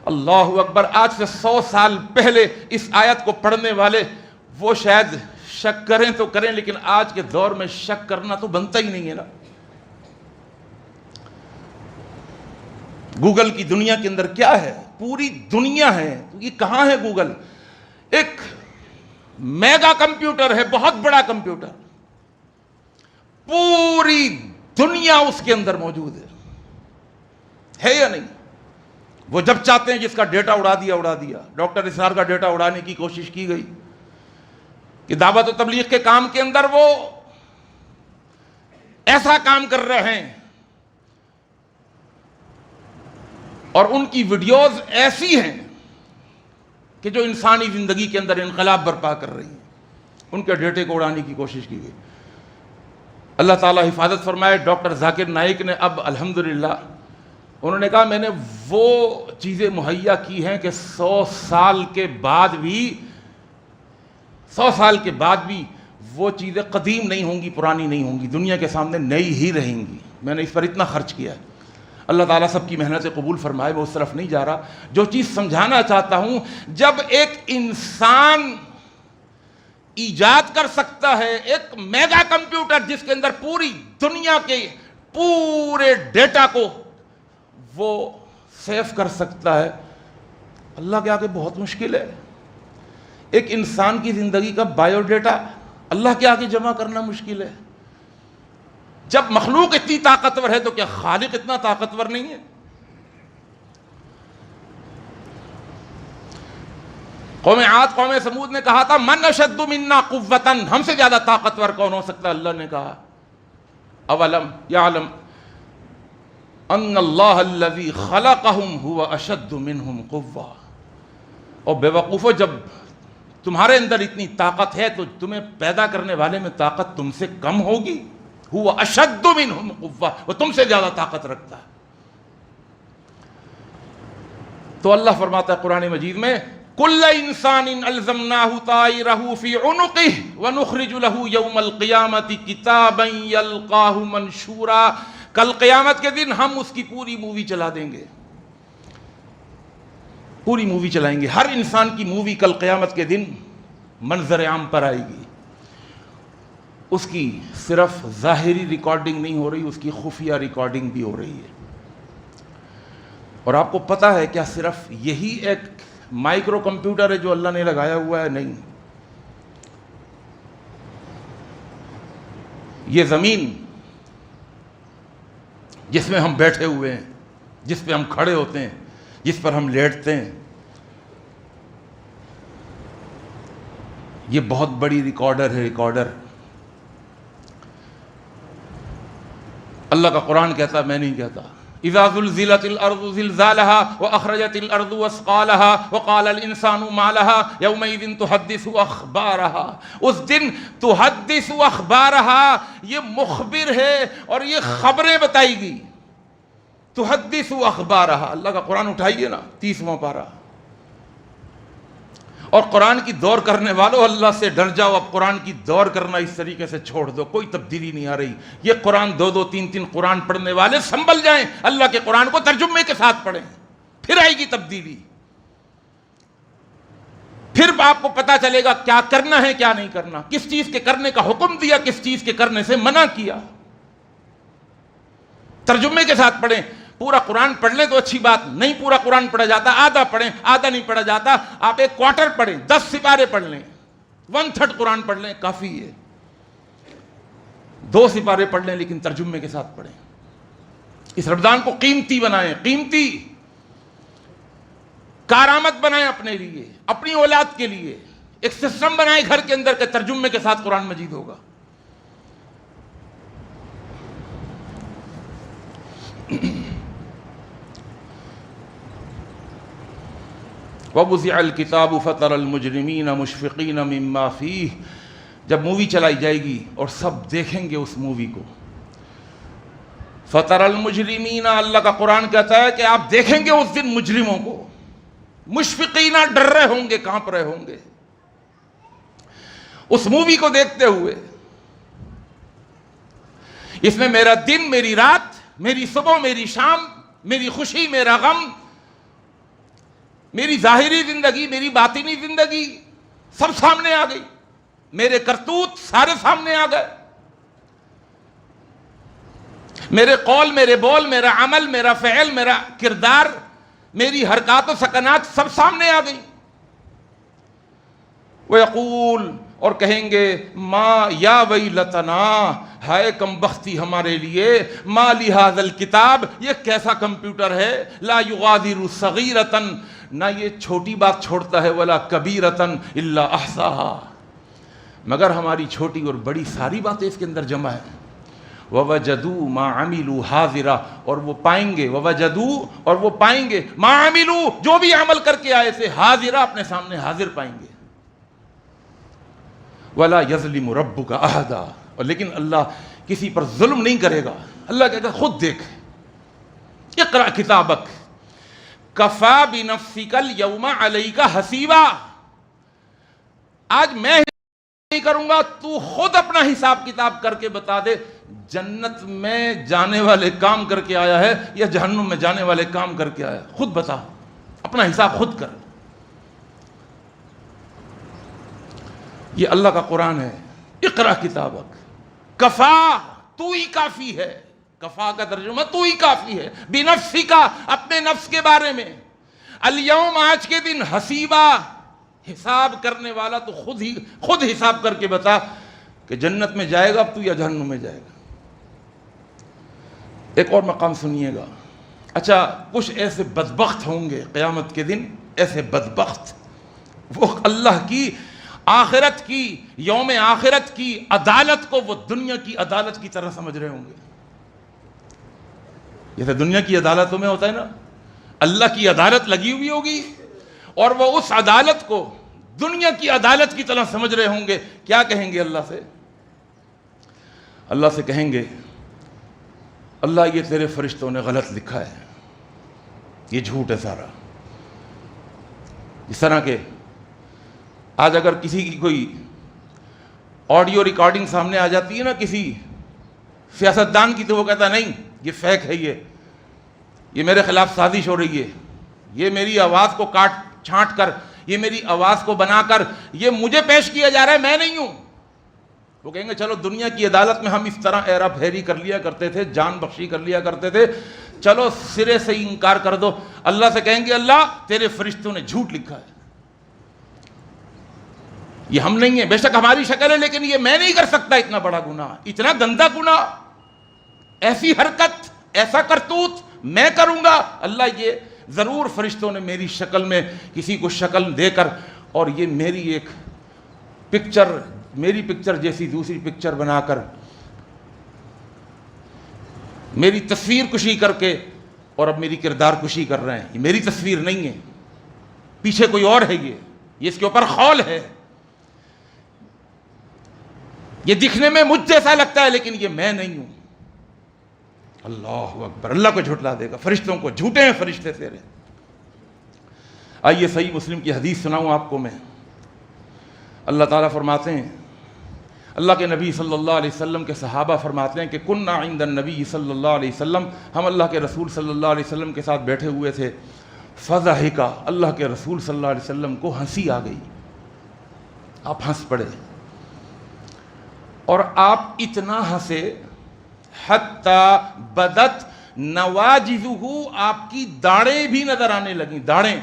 اللہ اکبر. آج سے 100 سال پہلے اس آیت کو پڑھنے والے وہ شاید شک کریں تو کریں, لیکن آج کے دور میں شک کرنا تو بنتا ہی نہیں ہے نا. گوگل کی دنیا کے اندر کیا ہے؟ پوری دنیا ہے. یہ کہاں ہے گوگل؟ ایک میگا کمپیوٹر ہے, بہت بڑا کمپیوٹر, پوری دنیا اس کے اندر موجود ہے یا نہیں؟ وہ جب چاہتے ہیں جس کا ڈیٹا اڑا دیا. ڈاکٹر اسرار کا ڈیٹا اڑانے کی کوشش کی گئی کہ دعوت و تبلیغ کے کام کے اندر وہ ایسا کام کر رہے ہیں اور ان کی ویڈیوز ایسی ہیں کہ جو انسانی زندگی کے اندر انقلاب برپا کر رہی ہیں. ان کے ڈیٹے کو اڑانے کی کوشش کی گئی. اللہ تعالیٰ حفاظت فرمائے. ڈاکٹر ذاکر نائک نے اب الحمدللہ انہوں نے کہا میں نے وہ چیزیں مہیا کی ہیں کہ 100 سال کے بعد بھی وہ چیزیں قدیم نہیں ہوں گی، پرانی نہیں ہوں گی، دنیا کے سامنے نئی ہی رہیں گی. میں نے اس پر اتنا خرچ کیا ہے. اللہ تعالیٰ سب کی محنتیں قبول فرمائے، میں اس طرف نہیں جا رہا. جو چیز سمجھانا چاہتا ہوں، جب ایک انسان ایجاد کر سکتا ہے ایک میگا کمپیوٹر جس کے اندر پوری دنیا کے پورے ڈیٹا کو وہ سیو کر سکتا ہے، اللہ کے آگے بہت مشکل ہے. ایک انسان کی زندگی کا بایو ڈیٹا اللہ کے آگے جمع کرنا مشکل ہے. جب مخلوق اتنی طاقتور ہے تو کیا خالق اتنا طاقتور نہیں ہے؟ قوم عاد قوم سمود نے کہا تھا من اشد منا قوتا، ہم سے زیادہ طاقتور کون ہو سکتا ہے؟ اللہ نے کہا اولم یعلم ان اللہ الذی خلقہم هو اشد منہم قوہ. اور بے وقوفو، جب تمہارے اندر اتنی طاقت ہے تو تمہیں پیدا کرنے والے میں طاقت تم سے کم ہوگی؟ هو اشد منہم قوہ، وہ تم سے زیادہ طاقت رکھتا ہے. تو اللہ فرماتا ہے قرآن مجید میں کل انسان الزمناہ طائرہ فی عنقہ ونخرج لہ یوم القیامۃ کتابا یلقاہ منشورا. کل قیامت کے دن ہم اس کی پوری مووی چلا دیں گے، پوری مووی چلائیں گے. ہر انسان کی مووی کل قیامت کے دن منظر عام پر آئے گی. اس کی صرف ظاہری ریکارڈنگ نہیں ہو رہی، اس کی خفیہ ریکارڈنگ بھی ہو رہی ہے. اور آپ کو پتہ ہے کیا صرف یہی ایک مائکرو کمپیوٹر ہے جو اللہ نے لگایا ہوا ہے؟ نہیں. یہ زمین جس میں ہم بیٹھے ہوئے ہیں، جس پہ ہم کھڑے ہوتے ہیں، جس پر ہم لیٹتے ہیں، یہ بہت بڑی ریکارڈر ہے. ریکارڈر. اللہ کا قرآن کہتا ہے، میں نہیں کہتا. اذا زلزلت الارض زلزالها واخرجت الارض اثقالها وقال الانسان ما لها يومئذ تحدث اخبارها. اس دن تحدث اخبارها یہ مخبر ہے اور یہ خبریں بتائے گی. تحدث اخبارها. اللہ کا قرآن اٹھائیے نا، 30واں پارہ. اور قرآن کی دور کرنے والوں، اللہ سے ڈر جاؤ. اب قرآن کی دور کرنا اس طریقے سے چھوڑ دو، کوئی تبدیلی نہیں آ رہی. یہ قرآن 2 3 قرآن پڑھنے والے سنبھل جائیں، اللہ کے قرآن کو ترجمے کے ساتھ پڑھیں، پھر آئے گی تبدیلی. پھر آپ کو پتا چلے گا کیا کرنا ہے کیا نہیں کرنا، کس چیز کے کرنے کا حکم دیا، کس چیز کے کرنے سے منع کیا. ترجمے کے ساتھ پڑھیں. پورا قرآن پڑھ لیں تو اچھی بات، نہیں پورا قرآن پڑھا جاتا آدھا پڑھیں، آدھا نہیں پڑھا جاتا آپ 1 کوارٹر پڑھیں، 10 سپارے پڑھ لیں، 1/3 قرآن پڑھ لیں، کافی ہے. 2 سپارے پڑھ لیں لیکن ترجمے کے ساتھ پڑھیں. اس رمضان کو قیمتی بنائیں، قیمتی کارآمد بنائیں اپنے لیے، اپنی اولاد کے لیے. ایک سسٹم بنائیں گھر کے اندر کہ ترجمے کے ساتھ قرآن مجید ہوگا. وَوُضِعَ الْكِتَابُ فَتَرَى الْمُجْرِمِينَ مُشْفِقِينَ مِمَّا فِيهِ. جب مووی چلائی جائے گی اور سب دیکھیں گے اس مووی کو، فَتَرَى الْمُجْرِمِينَ، اللہ کا قرآن کہتا ہے کہ آپ دیکھیں گے اس دن مجرموں کو، مشفقین، ڈر رہے ہوں گے، کانپ رہے ہوں گے اس مووی کو دیکھتے ہوئے. اس میں میرا دن، میری رات، میری صبح، میری شام، میری خوشی، میرا غم، میری ظاہری زندگی، میری باطنی زندگی سب سامنے آ گئی. میرے کرتوت سارے سامنے آ گئے. میرے قول، میرے بول، میرا عمل، میرا فعل، میرا کردار، میری حرکات و سکنات سب سامنے آ گئی. وَيَقُول، اور کہیں گے، ما یا ویلتنا، ہائے کم بختی ہمارے لیے، ما لہذا الکتاب، یہ کیسا کمپیوٹر ہے، لا یغادر صغیرۃ، نہ یہ چھوٹی بات چھوڑتا ہے، ولا کبیرۃ الا احصاها، مگر ہماری چھوٹی اور بڑی ساری باتیں اس کے اندر جمع ہیں. وَوَجَدُوا مَا عَمِلُوا حَاضِرًا، اور وہ پائیں گے، وَوَجَدُوا، اور وہ پائیں گے، مَا عَمِلُوا، جو بھی عمل کر کے آئے تھے، حاضرًا، اپنے سامنے حاضر پائیں گے. وَلَا يَظْلِمُ رَبُّكَ أَحَدًا، اور لیکن اللہ کسی پر ظلم نہیں کرے گا. اللہ کہتا ہے خود دیکھ، اقرأ کتابک کفا بنفسک الیوم علیک حسیبا، آج میں نہیں کروں گا، تو خود اپنا حساب کتاب کر کے بتا دے، جنت میں جانے والے کام کر کے آیا ہے یا جہنم میں جانے والے کام کر کے آیا ہے، خود بتا، اپنا حساب خود کر۔ یہ اللہ کا قرآن ہے، اقرأ کتابک کفا، تو ہی کافی ہے، کفا کا ترجمہ تو ہی کافی ہے، بنفسک، اپنے نفس کے بارے میں، الیوم، آج کے دن، حسیبا، حساب کرنے والا، تو خود حساب کر کے بتا کہ جنت میں جائے گا اب تو یا جہنم میں جائے گا۔ ایک اور مقام سنیے گا۔ اچھا، کچھ ایسے بدبخت ہوں گے قیامت کے دن، ایسے بدبخت، وہ اللہ کی آخرت کی، یوم آخرت کی عدالت کو وہ دنیا کی عدالت کی طرح سمجھ رہے ہوں گے۔ جیسے دنیا کی عدالتوں میں ہوتا ہے نا، اللہ کی عدالت لگی ہوئی ہوگی اور وہ اس عدالت کو دنیا کی عدالت کی طرح سمجھ رہے ہوں گے۔ کیا کہیں گے اللہ سے؟ اللہ سے کہیں گے، اللہ یہ تیرے فرشتوں نے غلط لکھا ہے، یہ جھوٹ ہے سارا۔ اس طرح کے آج اگر کسی کی کوئی آڈیو ریکارڈنگ سامنے آ جاتی ہے نا کسی سیاستدان کی، تو وہ کہتا ہے نہیں یہ فیک ہے، یہ میرے خلاف سازش ہو رہی ہے، یہ میری آواز کو کاٹ چھانٹ کر، یہ میری آواز کو بنا کر یہ مجھے پیش کیا جا رہا ہے، میں نہیں ہوں۔ وہ کہیں گے چلو دنیا کی عدالت میں ہم اس طرح ایرا پھیری کر لیا کرتے تھے، جان بخشی کر لیا کرتے تھے، چلو سرے سے ہی انکار کر دو۔ اللہ سے کہیں گے اللہ تیرے فرشتوں نے جھوٹ لکھا ہے، یہ ہم نہیں ہیں، بے شک ہماری شکل ہے لیکن یہ میں نہیں کر سکتا اتنا بڑا گناہ، اتنا گندا گناہ، ایسی حرکت، ایسا کرتوت میں کروں گا۔ اللہ یہ ضرور فرشتوں نے میری شکل میں کسی کو شکل دے کر اور یہ میری ایک پکچر، میری پکچر جیسی دوسری پکچر بنا کر، میری تصویر کشی کر کے اور اب میری کردار کشی کر رہے ہیں۔ یہ میری تصویر نہیں ہے، پیچھے کوئی اور ہے، یہ اس کے اوپر خول ہے، یہ دکھنے میں مجھ جیسا لگتا ہے لیکن یہ میں نہیں ہوں۔ اللہ اکبر، اللہ کو جھٹلا دے گا، فرشتوں کو، جھوٹے ہیں فرشتے تیرے۔ آئیے صحیح مسلم کی حدیث سناؤں آپ کو میں۔ اللہ تعالیٰ فرماتے ہیں، اللہ کے نبی صلی اللہ علیہ وسلم کے صحابہ فرماتے ہیں کہ کننا عند النبی صلی اللہ علیہ وسلم، ہم اللہ کے رسول صلی اللہ علیہ وسلم کے ساتھ بیٹھے ہوئے تھے، فضحک، اللہ کے رسول صلی اللہ علیہ وسلم کو ہنسی آ گئی، آپ ہنس پڑے، اور آپ اتنا ہنسے حتی بدت نواجذہ، آپ کی داڑھیں بھی نظر آنے لگیں، داڑھیں۔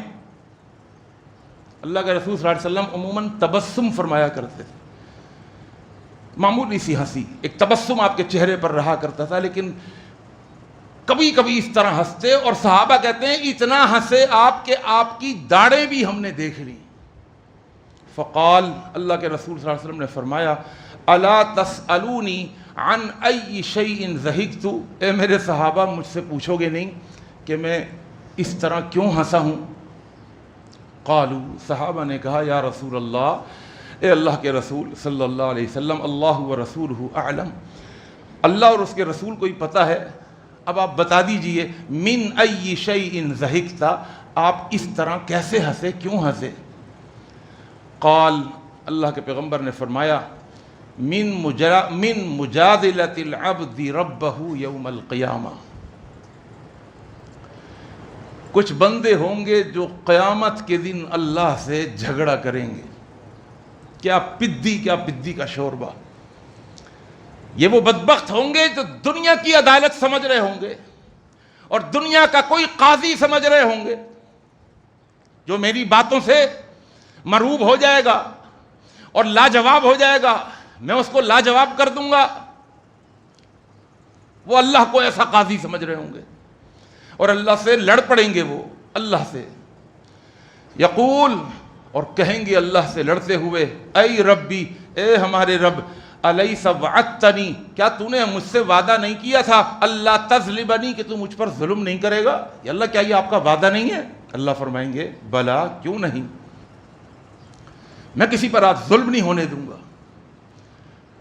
اللہ کے رسول صلی اللہ علیہ وسلم عموماً تبسم فرمایا کرتے تھے، معمولی سی ہنسی، ایک تبسم آپ کے چہرے پر رہا کرتا تھا، لیکن کبھی کبھی اس طرح ہنستے، اور صحابہ کہتے ہیں اتنا ہنسے آپ کہ آپ کی داڑھیں بھی ہم نے دیکھ لی۔ فقال، اللہ کے رسول صلی اللہ علیہ وسلم نے فرمایا، الا تسألونی عن ای شیء ضحکت، اے میرے صحابہ مجھ سے پوچھو گے نہیں کہ میں اس طرح کیوں ہنسا ہوں؟ قالوا، صحابہ نے کہا یا رسول اللہ، اے اللہ کے رسول صلی اللہ علیہ وسلم، اللہ ورسولہ اعلم، اللہ اور اس کے رسول کو ہی پتہ ہے، اب آپ بتا دیجئے من ای شیء ضحکت، آپ اس طرح کیسے ہنسے، کیوں ہنسے؟ قال، اللہ کے پیغمبر نے فرمایا، من مجادلۃ العبد ربہ یوم القیامہ، کچھ بندے ہوں گے جو قیامت کے دن اللہ سے جھگڑا کریں گے۔ کیا پدی کا شوربہ، یہ وہ بدبخت ہوں گے جو دنیا کی عدالت سمجھ رہے ہوں گے اور دنیا کا کوئی قاضی سمجھ رہے ہوں گے، جو میری باتوں سے مروب ہو جائے گا اور لاجواب ہو جائے گا، میں اس کو لاجواب کر دوں گا۔ وہ اللہ کو ایسا قاضی سمجھ رہے ہوں گے اور اللہ سے لڑ پڑیں گے، وہ اللہ سے یقول، اور کہیں گے اللہ سے لڑتے ہوئے، اے ربی، اے ہمارے رب، الیس وعدتنی، کیا تو نے مجھ سے وعدہ نہیں کیا تھا، اللہ تظلمنی، کہ تو مجھ پر ظلم نہیں کرے گا؟ یا اللہ کیا یہ آپ کا وعدہ نہیں ہے؟ اللہ فرمائیں گے بلا، کیوں نہیں، میں کسی پر آج ظلم نہیں ہونے دوں گا۔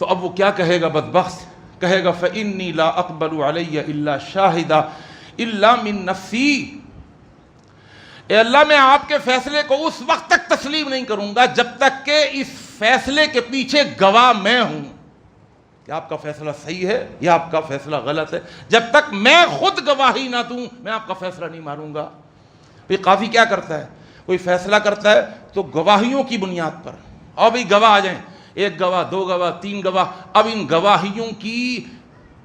تو اب وہ کیا کہے گا بدبخت؟ کہے گا فإنی لا اقبل علی الا شاہدا، الا من نفسی، اے اللہ میں آپ کے فیصلے کو اس وقت تک تسلیم نہیں کروں گا جب تک کہ اس فیصلے کے پیچھے گواہ میں ہوں کہ آپ کا فیصلہ صحیح ہے یا آپ کا فیصلہ غلط ہے. جب تک میں خود گواہی نہ دوں میں آپ کا فیصلہ نہیں مانوں گا. پھر قاضی کیا کرتا ہے؟ کوئی فیصلہ کرتا ہے تو گواہیوں کی بنیاد پر، اور بھی گواہ آ جائیں، ایک گواہ، دو گواہ، تین گواہ، اب ان گواہیوں کی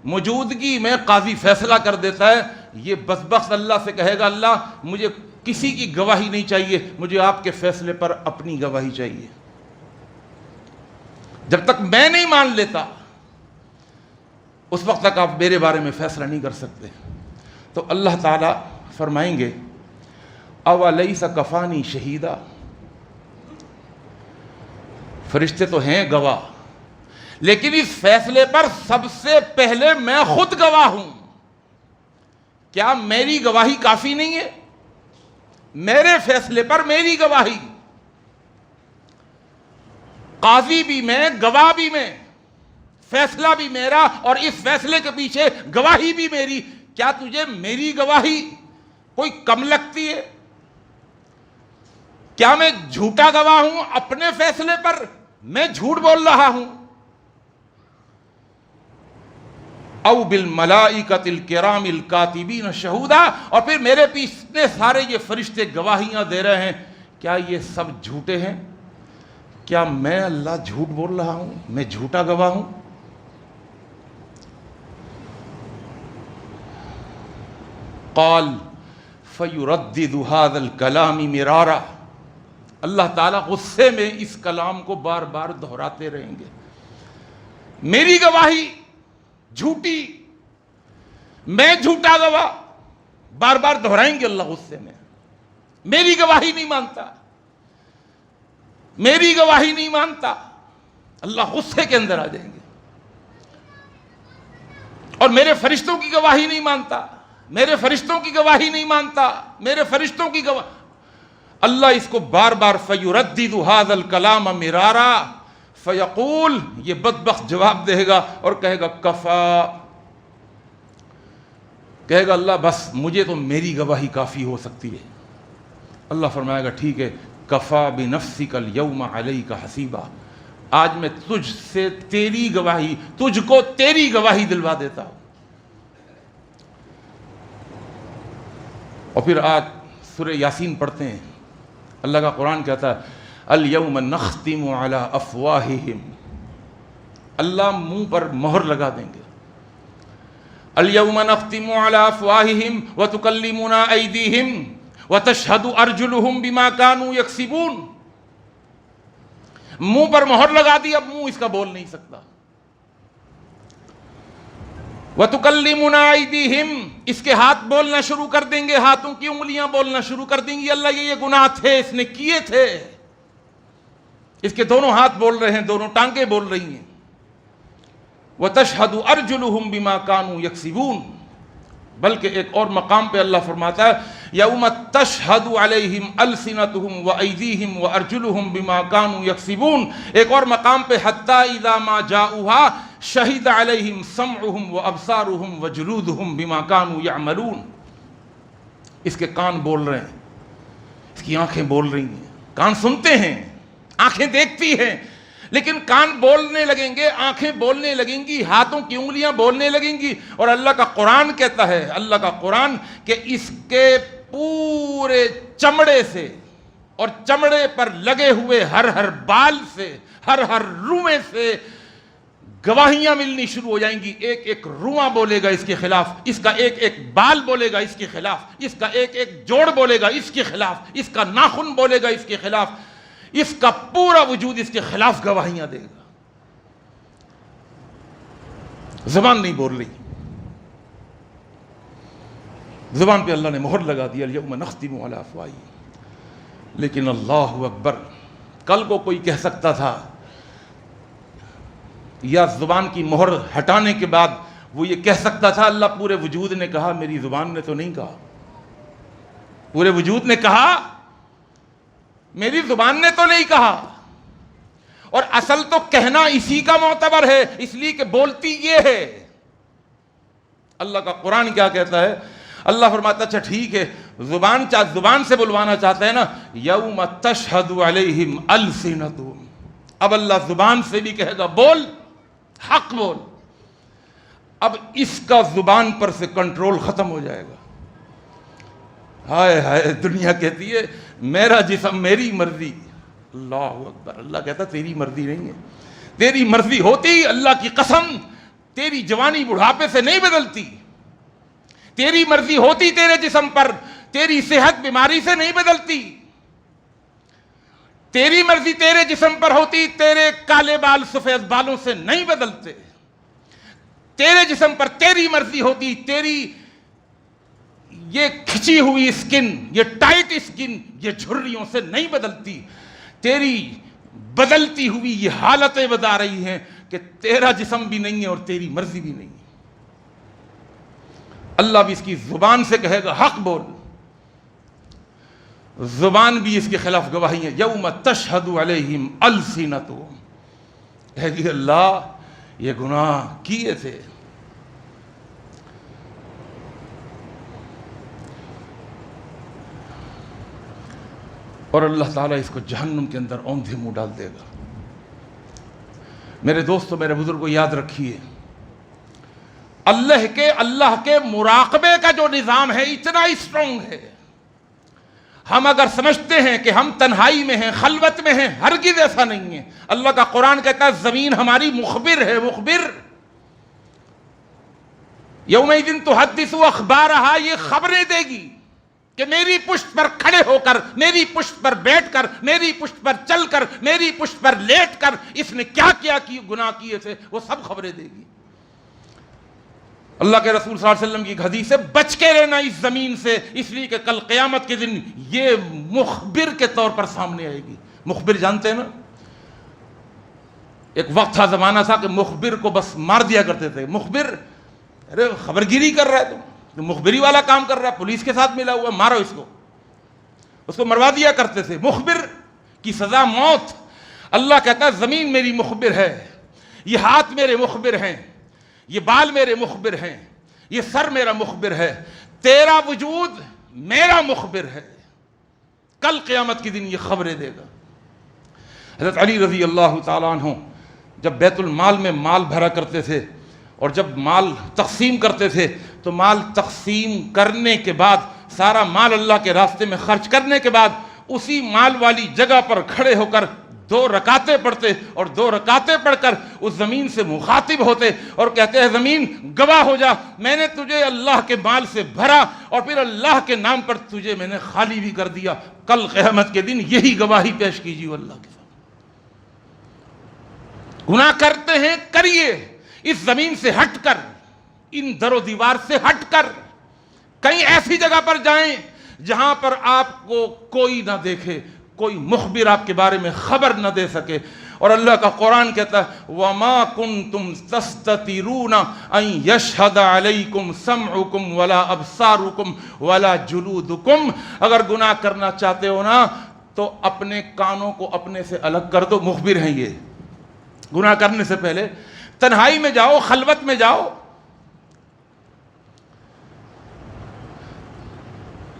موجودگی میں قاضی فیصلہ کر دیتا ہے. یہ بدبخت اللہ سے کہے گا اللہ مجھے کسی کی گواہی نہیں چاہیے، مجھے آپ کے فیصلے پر اپنی گواہی چاہیے. جب تک میں نہیں مان لیتا اس وقت تک آپ میرے بارے میں فیصلہ نہیں کر سکتے. تو اللہ تعالیٰ فرمائیں گے اولیس کفانی شہیدا، فرشتے تو ہیں گواہ، لیکن اس فیصلے پر سب سے پہلے میں خود گواہ ہوں. کیا میری گواہی کافی نہیں ہے؟ میرے فیصلے پر میری گواہی، قاضی بھی میں، گواہ بھی میں، فیصلہ بھی میرا اور اس فیصلے کے پیچھے گواہی بھی میری. کیا تجھے میری گواہی کوئی کم لگتی ہے؟ کیا میں جھوٹا گواہ ہوں اپنے فیصلے پر؟ میں جھوٹ بول رہا ہوں؟ او بالملائکۃ الکرام الکاتبین شہودا، اور پھر میرے پیچھے سارے یہ فرشتے گواہیاں دے رہے ہیں، کیا یہ سب جھوٹے ہیں؟ کیا میں اللہ جھوٹ بول رہا ہوں؟ میں جھوٹا گواہ ہوں؟ قال فیردد ھذا الکلام مرارا، اللہ تعالیٰ غصے میں اس کلام کو بار بار دہراتے رہیں گے. میری گواہی جھوٹی، میں جھوٹا گواہ، بار بار دہرائیں گے اللہ غصے میں. میری گواہی نہیں مانتا، میری گواہی نہیں مانتا، اللہ غصے کے اندر آ جائیں گے. اور میرے فرشتوں کی گواہی نہیں مانتا، میرے فرشتوں کی گواہی نہیں مانتا، میرے فرشتوں کی گواہی. اللہ اس کو بار بار فیردد ھذا الکلام مرارا فیقول، یہ بدبخت جواب دے گا اور کہے گا کفا، کہے گا اللہ بس مجھے تو میری گواہی کافی ہو سکتی ہے. اللہ فرمائے گا ٹھیک ہے، کفا بنفسک الیوم علیک حسیبا، آج میں تجھ سے تیری گواہی، تجھ کو تیری گواہی دلوا دیتا ہوں. اور پھر آج سورہ یاسین پڑھتے ہیں، اللہ کا قرآن کہتا ہے الیوم نختم علی افواہہم، اللہ منہ پر مہر لگا دیں گے. الیوم نختم علی افواہہم وتکلمنا ایدیہم وتشہد ارجلہم بما کانوا یکسبون. منہ پر مہر لگا دی، اب منہ اس کا بول نہیں سکتا. وَتُكَلِّمُنَا أَيْدِيهِمْ، اس کے ہاتھ بولنا شروع کر دیں گے، ہاتھوں کی انگلیاں بولنا شروع کر دیں گی. اللہ یہ گناہ تھے، اس نے کیے تھے. اس کے دونوں ہاتھ بول رہے ہیں، دونوں ٹانگیں بول رہی ہیں. وَتَشْهَدُ أَرْجُلُهُمْ بِمَا كَانُوا يَكْسِبُونَ، بلکہ ایک اور مقام پہ اللہ فرماتا ہے یوم تشہد علیہم السنتہم وایدیہم وارجلہم بما کانوا یکسبون. ایک اور مقام پہ حتی اذا ما جاؤہا شہد علیہم سمعہم وابصارہم وجلودہم بما کانوا یعملون. اس کے کان بول رہے ہیں، اس کی آنکھیں بول رہی ہیں. کان سنتے ہیں، آنکھیں دیکھتی ہیں، لیکن کان بولنے لگیں گے، آنکھیں بولنے لگیں گی، ہاتھوں کی انگلیاں بولنے لگیں گی. اور اللہ کا قرآن کہتا ہے، اللہ کا قرآن، کہ اس کے پورے چمڑے سے اور چمڑے پر لگے ہوئے ہر بال سے، ہر روئے سے گواہیاں ملنی شروع ہو جائیں گی. ایک ایک رواں بولے گا اس کے خلاف، اس کا ایک ایک بال بولے گا اس کے خلاف، اس کا ایک ایک جوڑ بولے گا اس کے خلاف، اس کا ناخن بولے گا اس کے خلاف. اس کا پورا وجود اس کے خلاف گواہیاں دے گا. زبان نہیں بول رہی، زبان پہ اللہ نے مہر لگا دیا الیوم نختم علی افواہہم. لیکن اللہ اکبر، کل کو کوئی کہہ سکتا تھا، یا زبان کی مہر ہٹانے کے بعد وہ یہ کہہ سکتا تھا اللہ پورے وجود نے کہا، میری زبان نے تو نہیں کہا. پورے وجود نے کہا، میری زبان نے تو نہیں کہا. اور اصل تو کہنا اسی کا معتبر ہے، اس لیے کہ بولتی یہ ہے. اللہ کا قرآن کیا کہتا ہے؟ اللہ فرماتا اچھا ٹھیک ہے، زبان سے بلوانا چاہتا ہے نا، یوم تشہد علیہم السنتہم، اب اللہ زبان سے بھی کہے گا بول، حق بول. اب اس کا زبان پر سے کنٹرول ختم ہو جائے گا. ہائے ہائے، دنیا کہتی ہے میرا جسم میری مرضی. اللہ اکبر. اللہ کہتا تیری مرضی نہیں ہے. تیری مرضی ہوتی اللہ کی قسم تیری جوانی بڑھاپے سے نہیں بدلتی. تیری مرضی ہوتی تیرے جسم پر تیری صحت بیماری سے نہیں بدلتی. تیری مرضی تیرے جسم پر ہوتی تیرے کالے بال سفید بالوں سے نہیں بدلتے. تیرے جسم پر تیری مرضی ہوتی تیری یہ کھچی ہوئی اسکن، یہ ٹائٹ اسکن، یہ جھریوں سے نہیں بدلتی. تیری بدلتی ہوئی یہ حالتیں بتا رہی ہیں کہ تیرا جسم بھی نہیں ہے اور تیری مرضی بھی نہیں ہے. اللہ بھی اس کی زبان سے کہے گا حق بول. زبان بھی اس کے خلاف گواہی ہے. یوم تشہد علیہم السنتہم، کہے گی اللہ یہ گناہ کیے تھے. اور اللہ تعالیٰ اس کو جہنم کے اندر اوندھے منہ ڈال دے گا. میرے دوستو، میرے بزرگوں، یاد رکھیے اللہ کے مراقبے کا جو نظام ہے اتنا اسٹرانگ ہے. ہم اگر سمجھتے ہیں کہ ہم تنہائی میں ہیں، خلوت میں ہیں، ہرگز ایسا نہیں ہے. اللہ کا قرآن کہتا ہے زمین ہماری مخبر ہے، مخبر. یومئذ تحدث اخبارہا، یہ خبریں دے گی کہ میری پشت پر کھڑے ہو کر، میری پشت پر بیٹھ کر، میری پشت پر چل کر، میری پشت پر لیٹ کر اس نے کیا کیا گناہ کیے تھے، وہ سب خبریں دے گی. اللہ کے رسول صلی اللہ علیہ وسلم کی ایک حدیث ہے بچ کے رہنا اس زمین سے، اس لیے کہ کل قیامت کے دن یہ مخبر کے طور پر سامنے آئے گی. مخبر جانتے ہیں نا، ایک وقت تھا، زمانہ تھا کہ مخبر کو بس مار دیا کرتے تھے. مخبر، ارے خبرگیری کر رہا ہے تو مخبری والا کام کر رہا ہے، پولیس کے ساتھ ملا ہوا، مارو اس کو مروا دیا کرتے تھے. مخبر کی سزا موت. اللہ کہتا ہے زمین میری مخبر ہے، یہ ہاتھ میرے مخبر ہیں، یہ بال میرے مخبر ہیں، یہ سر میرا مخبر ہے، تیرا وجود میرا مخبر ہے. کل قیامت کے دن یہ خبریں دے گا. حضرت علی رضی اللہ تعالیٰ عنہ جب بیت المال میں مال بھرا کرتے تھے اور جب مال تقسیم کرتے تھے تو مال تقسیم کرنے کے بعد، سارا مال اللہ کے راستے میں خرچ کرنے کے بعد، اسی مال والی جگہ پر کھڑے ہو کر 2 رکعتیں پڑھتے اور 2 رکعتیں پڑھ کر اس زمین سے مخاطب ہوتے اور کہتے ہیں زمین گواہ ہو جا، میں نے تجھے اللہ کے مال سے بھرا اور پھر اللہ کے نام پر تجھے میں نے خالی بھی کر دیا. کل قیامت کے دن یہی گواہی پیش کیجیے اللہ کے سامنے. گناہ کرتے ہیں کریے، اس زمین سے ہٹ کر، ان در و دیوار سے ہٹ کر کہیں ایسی جگہ پر جائیں جہاں پر آپ کو کوئی نہ دیکھے، کوئی مخبر آپ کے بارے میں خبر نہ دے سکے. اور اللہ کا قرآن کہتا ہے وَمَا كُنْتُمْ تَسْتَتِرُونَ أَن يَشْهَدَ عَلَيْكُمْ سَمْعُكُمْ وَلَا أَبْصَارُكُمْ وَلَا جُلُودُكُمْ. اگر گناہ کرنا چاہتے ہو نا تو اپنے کانوں کو اپنے سے الگ کر دو. مخبر ہیں یہ. گناہ کرنے سے پہلے تنہائی میں جاؤ، خلوت میں جاؤ.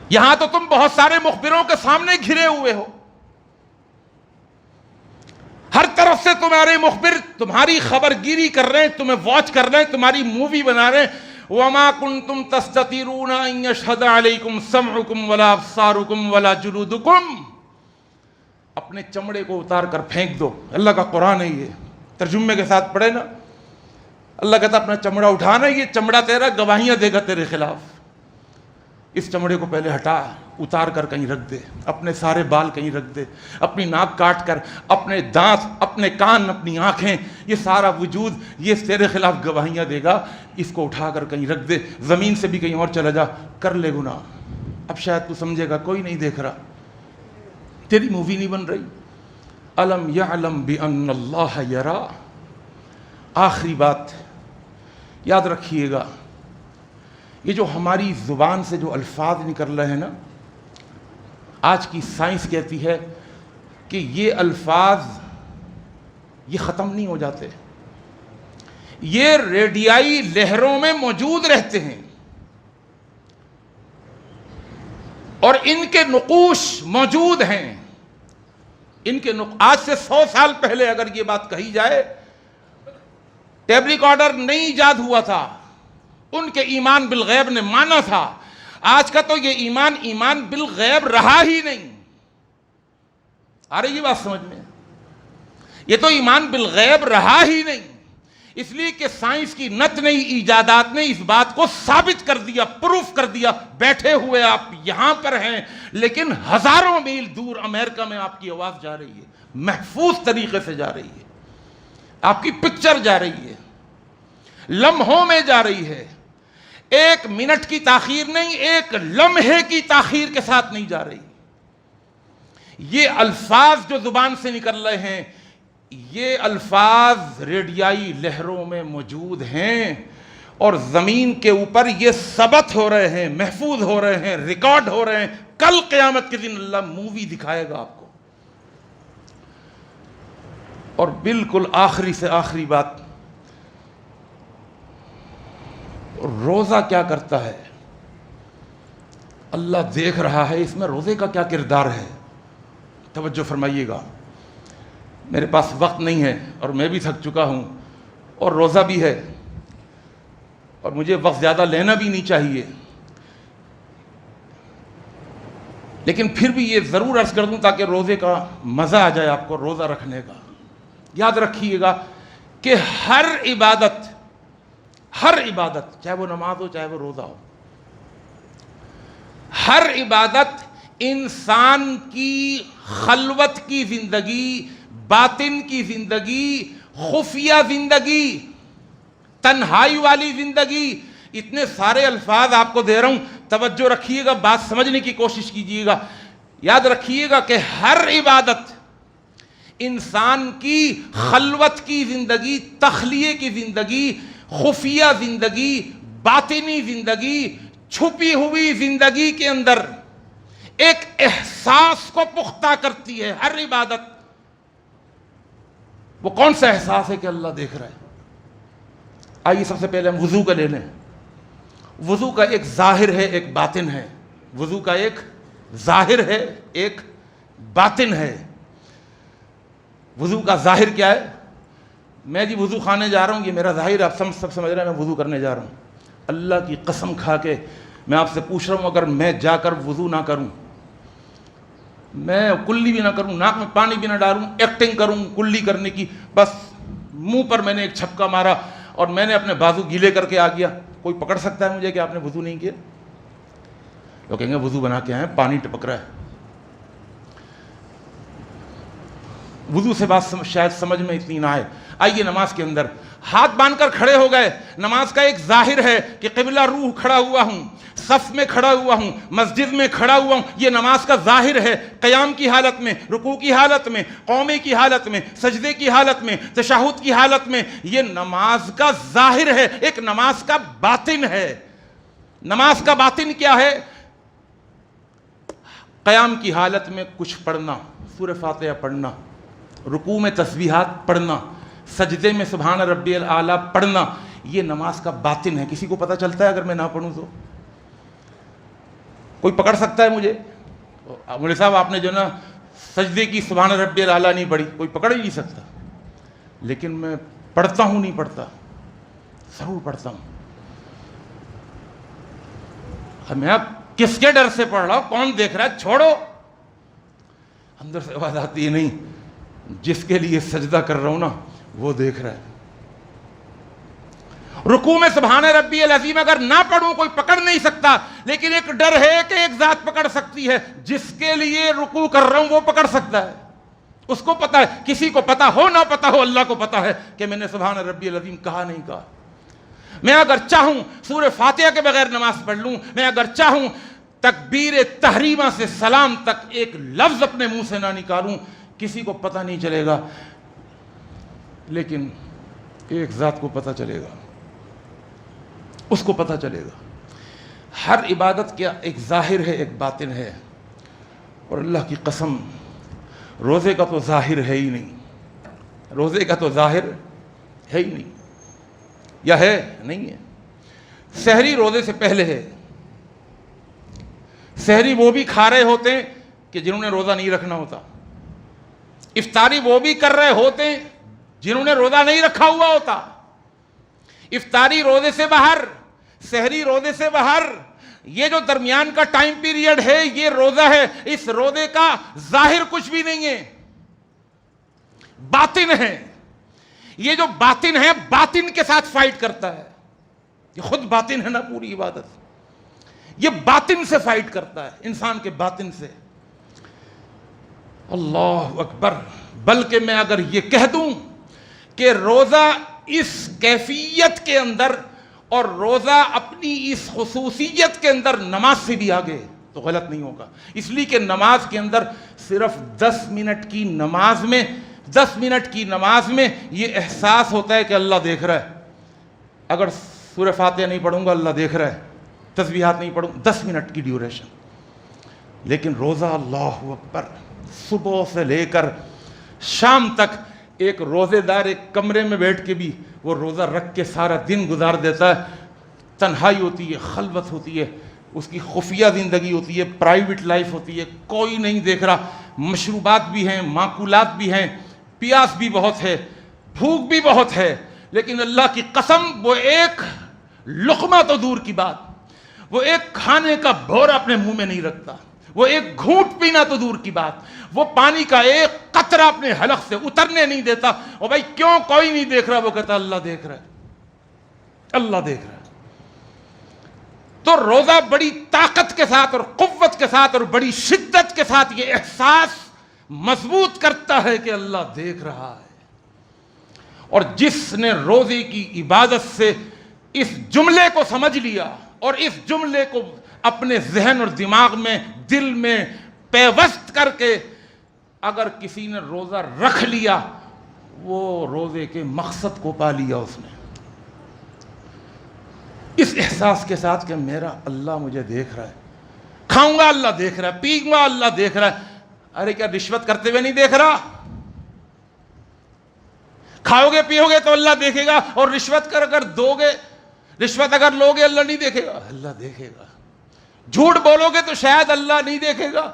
یہاں تو تم بہت سارے مخبروں کے سامنے گھرے ہوئے ہو، ہر طرف سے تمہارے مخبر تمہاری خبر گیری کر رہے ہیں، تمہیں واچ کر رہے ہیں، تمہاری مووی بنا رہے ہیں. وَمَا كُنْتُمْ تَسْتَتِرُونَ أَن يَشْهَدَ عَلَيْكُمْ سَمْعُكُمْ وَلَا أَبْصَارُكُمْ وَلَا جُلُودُكُمْ. اپنے چمڑے کو اتار کر پھینک دو. اللہ کا قرآن ہے یہ، ترجمے کے ساتھ پڑھے نا. اللہ کہتا اپنا چمڑا اٹھانا، یہ چمڑا تیرا گواہیاں دے گا تیرے خلاف. اس چمڑے کو پہلے ہٹا، اتار کر کہیں رکھ دے، اپنے سارے بال کہیں رکھ دے، اپنی ناک کاٹ کر، اپنے دانت، اپنے کان، اپنی آنکھیں، یہ سارا وجود یہ تیرے خلاف گواہیاں دے گا. اس کو اٹھا کر کہیں رکھ دے، زمین سے بھی کہیں اور چلا جا، کر لے گناہ. اب شاید تو سمجھے گا کوئی نہیں دیکھ رہا، تیری مووی نہیں بن رہی. الم یعلم بان اللہ یرا. آخری بات یاد رکھیے گا، یہ جو ہماری زبان سے جو الفاظ نکل رہے ہیں نا، آج کی سائنس کہتی ہے کہ یہ الفاظ یہ ختم نہیں ہو جاتے، یہ ریڈیائی لہروں میں موجود رہتے ہیں. اور ان کے نقوش موجود ہیں. آج سے 100 سال پہلے اگر یہ بات کہی جائے، ٹیپ ریکارڈر نہیں ایجاد ہوا تھا، ان کے ایمان بالغیب نے مانا تھا. آج کا تو یہ ایمان بالغیب رہا ہی نہیں. آ رہی ہے بات سمجھ میں؟ یہ تو ایمان بالغیب رہا ہی نہیں، اس لیے کہ سائنس کی نت نئی ایجادات نے اس بات کو ثابت کر دیا، پروف کر دیا. بیٹھے ہوئے آپ یہاں پر ہیں، لیکن ہزاروں میل دور امریکہ میں آپ کی آواز جا رہی ہے، محفوظ طریقے سے جا رہی ہے. آپ کی پکچر جا رہی ہے، لمحوں میں جا رہی ہے. 1 منٹ کی تاخیر نہیں، 1 لمحے کی تاخیر کے ساتھ نہیں جا رہی. یہ الفاظ جو زبان سے نکل رہے ہیں، یہ الفاظ ریڈیائی لہروں میں موجود ہیں، اور زمین کے اوپر یہ ثبت ہو رہے ہیں، محفوظ ہو رہے ہیں، ریکارڈ ہو رہے ہیں. کل قیامت کے دن اللہ مووی دکھائے گا آپ کو. اور بالکل آخری سے آخری بات، روزہ کیا کرتا ہے؟ اللہ دیکھ رہا ہے، اس میں روزے کا کیا کردار ہے. توجہ فرمائیے گا. میرے پاس وقت نہیں ہے اور میں بھی تھک چکا ہوں اور روزہ بھی ہے اور مجھے وقت زیادہ لینا بھی نہیں چاہیے، لیکن پھر بھی یہ ضرور عرض کر دوں تاکہ روزے کا مزہ آ جائے آپ کو روزہ رکھنے کا. یاد رکھیے گا کہ ہر عبادت، چاہے وہ نماز ہو چاہے وہ روزہ ہو، ہر عبادت انسان کی خلوت کی زندگی، باطن کی زندگی، خفیہ زندگی، تنہائی والی زندگی. اتنے سارے الفاظ آپ کو دے رہا ہوں، توجہ رکھیے گا، بات سمجھنے کی کوشش کیجیے گا. یاد رکھیے گا کہ ہر عبادت انسان کی خلوت کی زندگی، تخلیے کی زندگی، خفیہ زندگی، باطنی زندگی، چھپی ہوئی زندگی کے اندر ایک احساس کو پختہ کرتی ہے. ہر عبادت. وہ کون سا احساس ہے کہ اللہ دیکھ رہا ہے؟ آئیے سب سے پہلے ہم وضو کا لے لیں. وضو کا ایک ظاہر ہے، ایک باطن ہے. وضو کا ایک ظاہر ہے، ایک باطن ہے. وضو کا ظاہر کیا ہے؟ میں جی وضو خانے جا رہا ہوں، یہ میرا ظاہر. آپ سب سمجھ رہے ہیں میں وضو کرنے جا رہا ہوں. اللہ کی قسم کھا کے میں آپ سے پوچھ رہا ہوں، اگر میں جا کر وضو نہ کروں، میں کلی بھی نہ کروں، ناک میں پانی بھی نہ ڈالوں، ایکٹنگ کروں کلی کرنے کی، بس منہ پر میں نے ایک چھپکا مارا اور میں نے اپنے بازو گیلے کر کے آ گیا، کوئی پکڑ سکتا ہے مجھے کہ آپ نے وضو نہیں کیا؟ لوگ کہیں گے وضو بنا کے آئے، پانی ٹپک رہا ہے. وضو سے بات شاید سمجھ میں اتنی نہ آئے. آئیے نماز کے اندر ہاتھ باندھ کر کھڑے ہو گئے. نماز کا ایک ظاہر ہے کہ قبلہ روح کھڑا ہوا ہوں، صف میں کھڑا ہوا ہوں، مسجد میں کھڑا ہوا ہوں. یہ نماز کا ظاہر ہے. قیام کی حالت میں، رکوع کی حالت میں، قومے کی حالت میں، سجدے کی حالت میں، تشہد کی حالت میں، یہ نماز کا ظاہر ہے. ایک نماز کا باطن ہے. نماز کا باطن کیا ہے؟ قیام کی حالت میں کچھ پڑھنا، سورہ فاتحہ پڑھنا، رکوع میں تسبیحات پڑھنا، سجدے میں سبحان ربی الاعلیٰ پڑھنا، یہ نماز کا باطن ہے. کسی کو پتہ چلتا ہے اگر میں نہ پڑھوں تو؟ کوئی پکڑ سکتا ہے مجھے؟ مولوی صاحب آپ نے جو نا سجدے کی سبحان ربی الاعلیٰ نہیں پڑھی، کوئی پکڑ ہی نہیں سکتا. لیکن میں پڑھتا ہوں نہیں پڑھتا؟ ضرور پڑھتا ہوں. میں کس کے ڈر سے پڑھ رہا ہوں؟ کون دیکھ رہا ہے؟ چھوڑو. اندر سے آواز آتی ہے نہیں، جس کے لیے سجدہ کر رہا ہوں نا وہ دیکھ رہا ہے. رکوع میں سبحان ربی العظیم اگر نہ پڑھوں کوئی پکڑ نہیں سکتا، لیکن ایک ڈر ہے کہ ایک ذات پکڑ سکتی ہے. جس کے لیے رکوع کر رہا ہوں وہ پکڑ سکتا ہے. اس کو پتا ہے. کسی کو پتا ہو نہ پتا ہو، اللہ کو پتا ہے کہ میں نے سبحان ربی العظیم کہا نہیں کہا. میں اگر چاہوں سورہ فاتحہ کے بغیر نماز پڑھ لوں، میں اگر چاہوں تکبیر تحریمہ سے سلام تک ایک لفظ اپنے منہ سے نہ نکالوں، کسی کو پتہ نہیں چلے گا، لیکن ایک ذات کو پتہ چلے گا، اس کو پتہ چلے گا. ہر عبادت کا ایک ظاہر ہے، ایک باطن ہے. اور اللہ کی قسم روزے کا تو ظاہر ہے ہی نہیں. روزے کا تو ظاہر ہے ہی نہیں. یا ہے؟ نہیں ہے. سحری روزے سے پہلے ہے. سحری وہ بھی کھا رہے ہوتے ہیں کہ جنہوں نے روزہ نہیں رکھنا ہوتا، افطاری وہ بھی کر رہے ہوتے ہیں جنہوں نے روزہ نہیں رکھا ہوا ہوتا۔ افطاری روزے سے باہر، سحری روزے سے باہر، یہ جو درمیان کا ٹائم پیریڈ ہے یہ روزہ ہے۔ اس روزے کا ظاہر کچھ بھی نہیں ہے، باطن ہے۔ یہ جو باطن ہے باطن کے ساتھ فائٹ کرتا ہے، یہ خود باطن ہے نا پوری عبادت، یہ باطن سے فائٹ کرتا ہے، انسان کے باطن سے۔ اللہ اکبر۔ بلکہ میں اگر یہ کہہ دوں کہ روزہ اس کیفیت کے اندر اور روزہ اپنی اس خصوصیت کے اندر نماز سے بھی آگے تو غلط نہیں ہوگا۔ اس لیے کہ نماز کے اندر صرف 10 منٹ کی نماز میں یہ احساس ہوتا ہے کہ اللہ دیکھ رہا ہے۔ اگر سورہ فاتحہ نہیں پڑھوں گا اللہ دیکھ رہا ہے، تسبیحات نہیں پڑھوں، 10 منٹ کی ڈیوریشن۔ لیکن روزہ اللہ اکبر، صبح سے لے کر شام تک ایک روزے دار ایک کمرے میں بیٹھ کے بھی وہ روزہ رکھ کے سارا دن گزار دیتا ہے۔ تنہائی ہوتی ہے، خلوت ہوتی ہے، اس کی خفیہ زندگی ہوتی ہے، پرائیویٹ لائف ہوتی ہے، کوئی نہیں دیکھ رہا، مشروبات بھی ہیں، معقولات بھی ہیں، پیاس بھی بہت ہے، بھوک بھی بہت ہے، لیکن اللہ کی قسم وہ ایک لقمہ تو دور کی بات، وہ ایک کھانے کا بھور اپنے منہ میں نہیں رکھتا، وہ ایک گھونٹ پینا تو دور کی بات، وہ پانی کا ایک قطرہ اپنے حلق سے اترنے نہیں دیتا۔ اور بھائی کیوں کوئی نہیں دیکھ رہا؟ وہ کہتا اللہ دیکھ رہا ہے، اللہ دیکھ رہا ہے۔ تو روزہ بڑی طاقت کے ساتھ اور قوت کے ساتھ اور بڑی شدت کے ساتھ یہ احساس مضبوط کرتا ہے کہ اللہ دیکھ رہا ہے۔ اور جس نے روزے کی عبادت سے اس جملے کو سمجھ لیا اور اس جملے کو اپنے ذہن اور دماغ میں، دل میں پیوست کر کے اگر کسی نے روزہ رکھ لیا، وہ روزے کے مقصد کو پا لیا اس نے، اس احساس کے ساتھ کہ میرا اللہ مجھے دیکھ رہا ہے، کھاؤں گا اللہ دیکھ رہا ہے، پیوں گا اللہ دیکھ رہا ہے۔ ارے کیا رشوت کرتے ہوئے نہیں دیکھ رہا؟ کھاؤ گے پیو گے تو اللہ دیکھے گا، اور رشوت کر اگر دو گے، رشوت اگر لو گے اللہ نہیں دیکھے گا؟ اللہ دیکھے گا۔ جھوٹ بولو گے تو شاید اللہ نہیں دیکھے گا،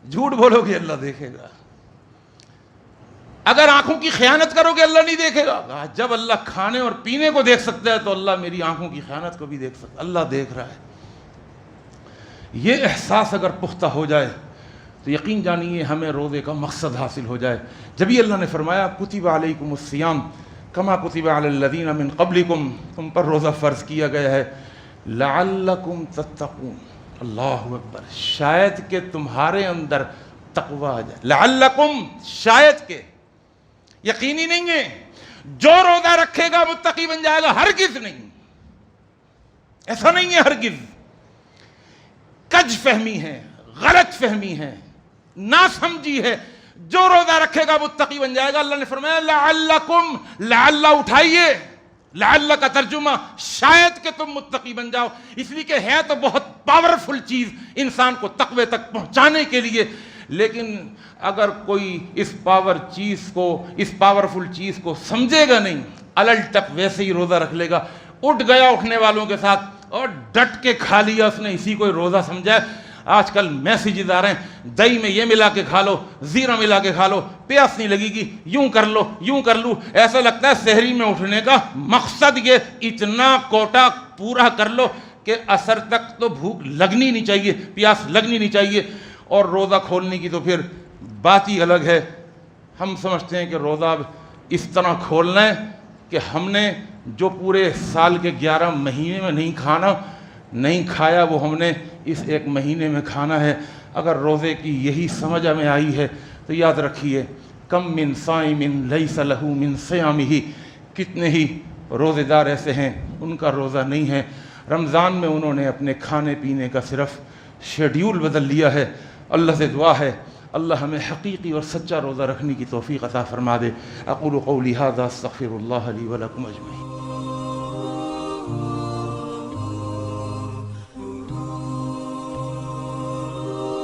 جھوٹ بولو گے اللہ دیکھے گا۔ اگر آنکھوں کی خیانت کرو گے اللہ نہیں دیکھے گا۔ جب اللہ کھانے اور پینے کو دیکھ سکتا ہے تو اللہ میری آنکھوں کی خیانت کو بھی دیکھ سکتا ہے، اللہ دیکھ رہا ہے۔ یہ احساس اگر پختہ ہو جائے تو یقین جانیے ہمیں روزے کا مقصد حاصل ہو جائے۔ جبھی اللہ نے فرمایا کتب علیکم الصیام کما کتب علی الذین من قبلکم، تم پر روزہ فرض کیا گیا ہے، لعلکم تتقون۔ اللہ اکبر، شاید کہ تمہارے اندر تقویٰ آ جائے۔ لعلکم، شاید کہ، یقینی نہیں ہے۔ جو روزہ رکھے گا متقی بن جائے گا، ہرگز نہیں، ایسا نہیں ہے ہرگز۔ کج فہمی ہے، غلط فہمی ہے، ناسمجھی ہے۔ جو روزہ رکھے گا متقی بن جائے گا۔ اللہ نے فرمایا لعلکم، لعل اٹھائیے، لعل کا ترجمہ شاید کہ تم متقی بن جاؤ، اس لیے کہ ہے تو بہت پاورفل چیز انسان کو تقوی تک پہنچانے کے لیے، لیکن اگر کوئی اس پاورفل چیز کو سمجھے گا نہیں، الٹ تک ویسے ہی روزہ رکھ لے گا، اٹھ گیا اٹھنے والوں کے ساتھ اور ڈٹ کے کھا لیا اس نے، اسی کو روزہ سمجھا ہے۔ آج کل میسیجز آ رہے ہیں، دہی میں یہ ملا کے کھا لو، زیرہ ملا کے کھا لو، پیاس نہیں لگے گی، یوں کر لو، یوں کر لو۔ ایسا لگتا ہے سحری میں اٹھنے کا مقصد یہ اتنا کوٹا پورا کر لو کہ عصر تک تو بھوک لگنی نہیں چاہیے، پیاس لگنی نہیں چاہیے، اور روزہ کھولنے کی تو پھر بات ہی الگ ہے۔ ہم سمجھتے ہیں کہ روزہ اس طرح کھولنا ہے کہ ہم نے جو پورے سال کے 11 مہینے میں نہیں کھایا وہ ہم نے اس ایک مہینے میں کھانا ہے۔ اگر روزے کی یہی سمجھ ہمیں آئی ہے تو یاد رکھیے، کم من صائم لیس لہ من صیامہ، کتنے ہی روزے دار ایسے ہیں ان کا روزہ نہیں ہے، رمضان میں انہوں نے اپنے کھانے پینے کا صرف شیڈیول بدل لیا ہے۔ اللہ سے دعا ہے اللہ ہمیں حقیقی اور سچا روزہ رکھنے کی توفیق عطا فرما دے۔ اقول قولی ھذا استغفر اللہ لی ولکم اجمعین۔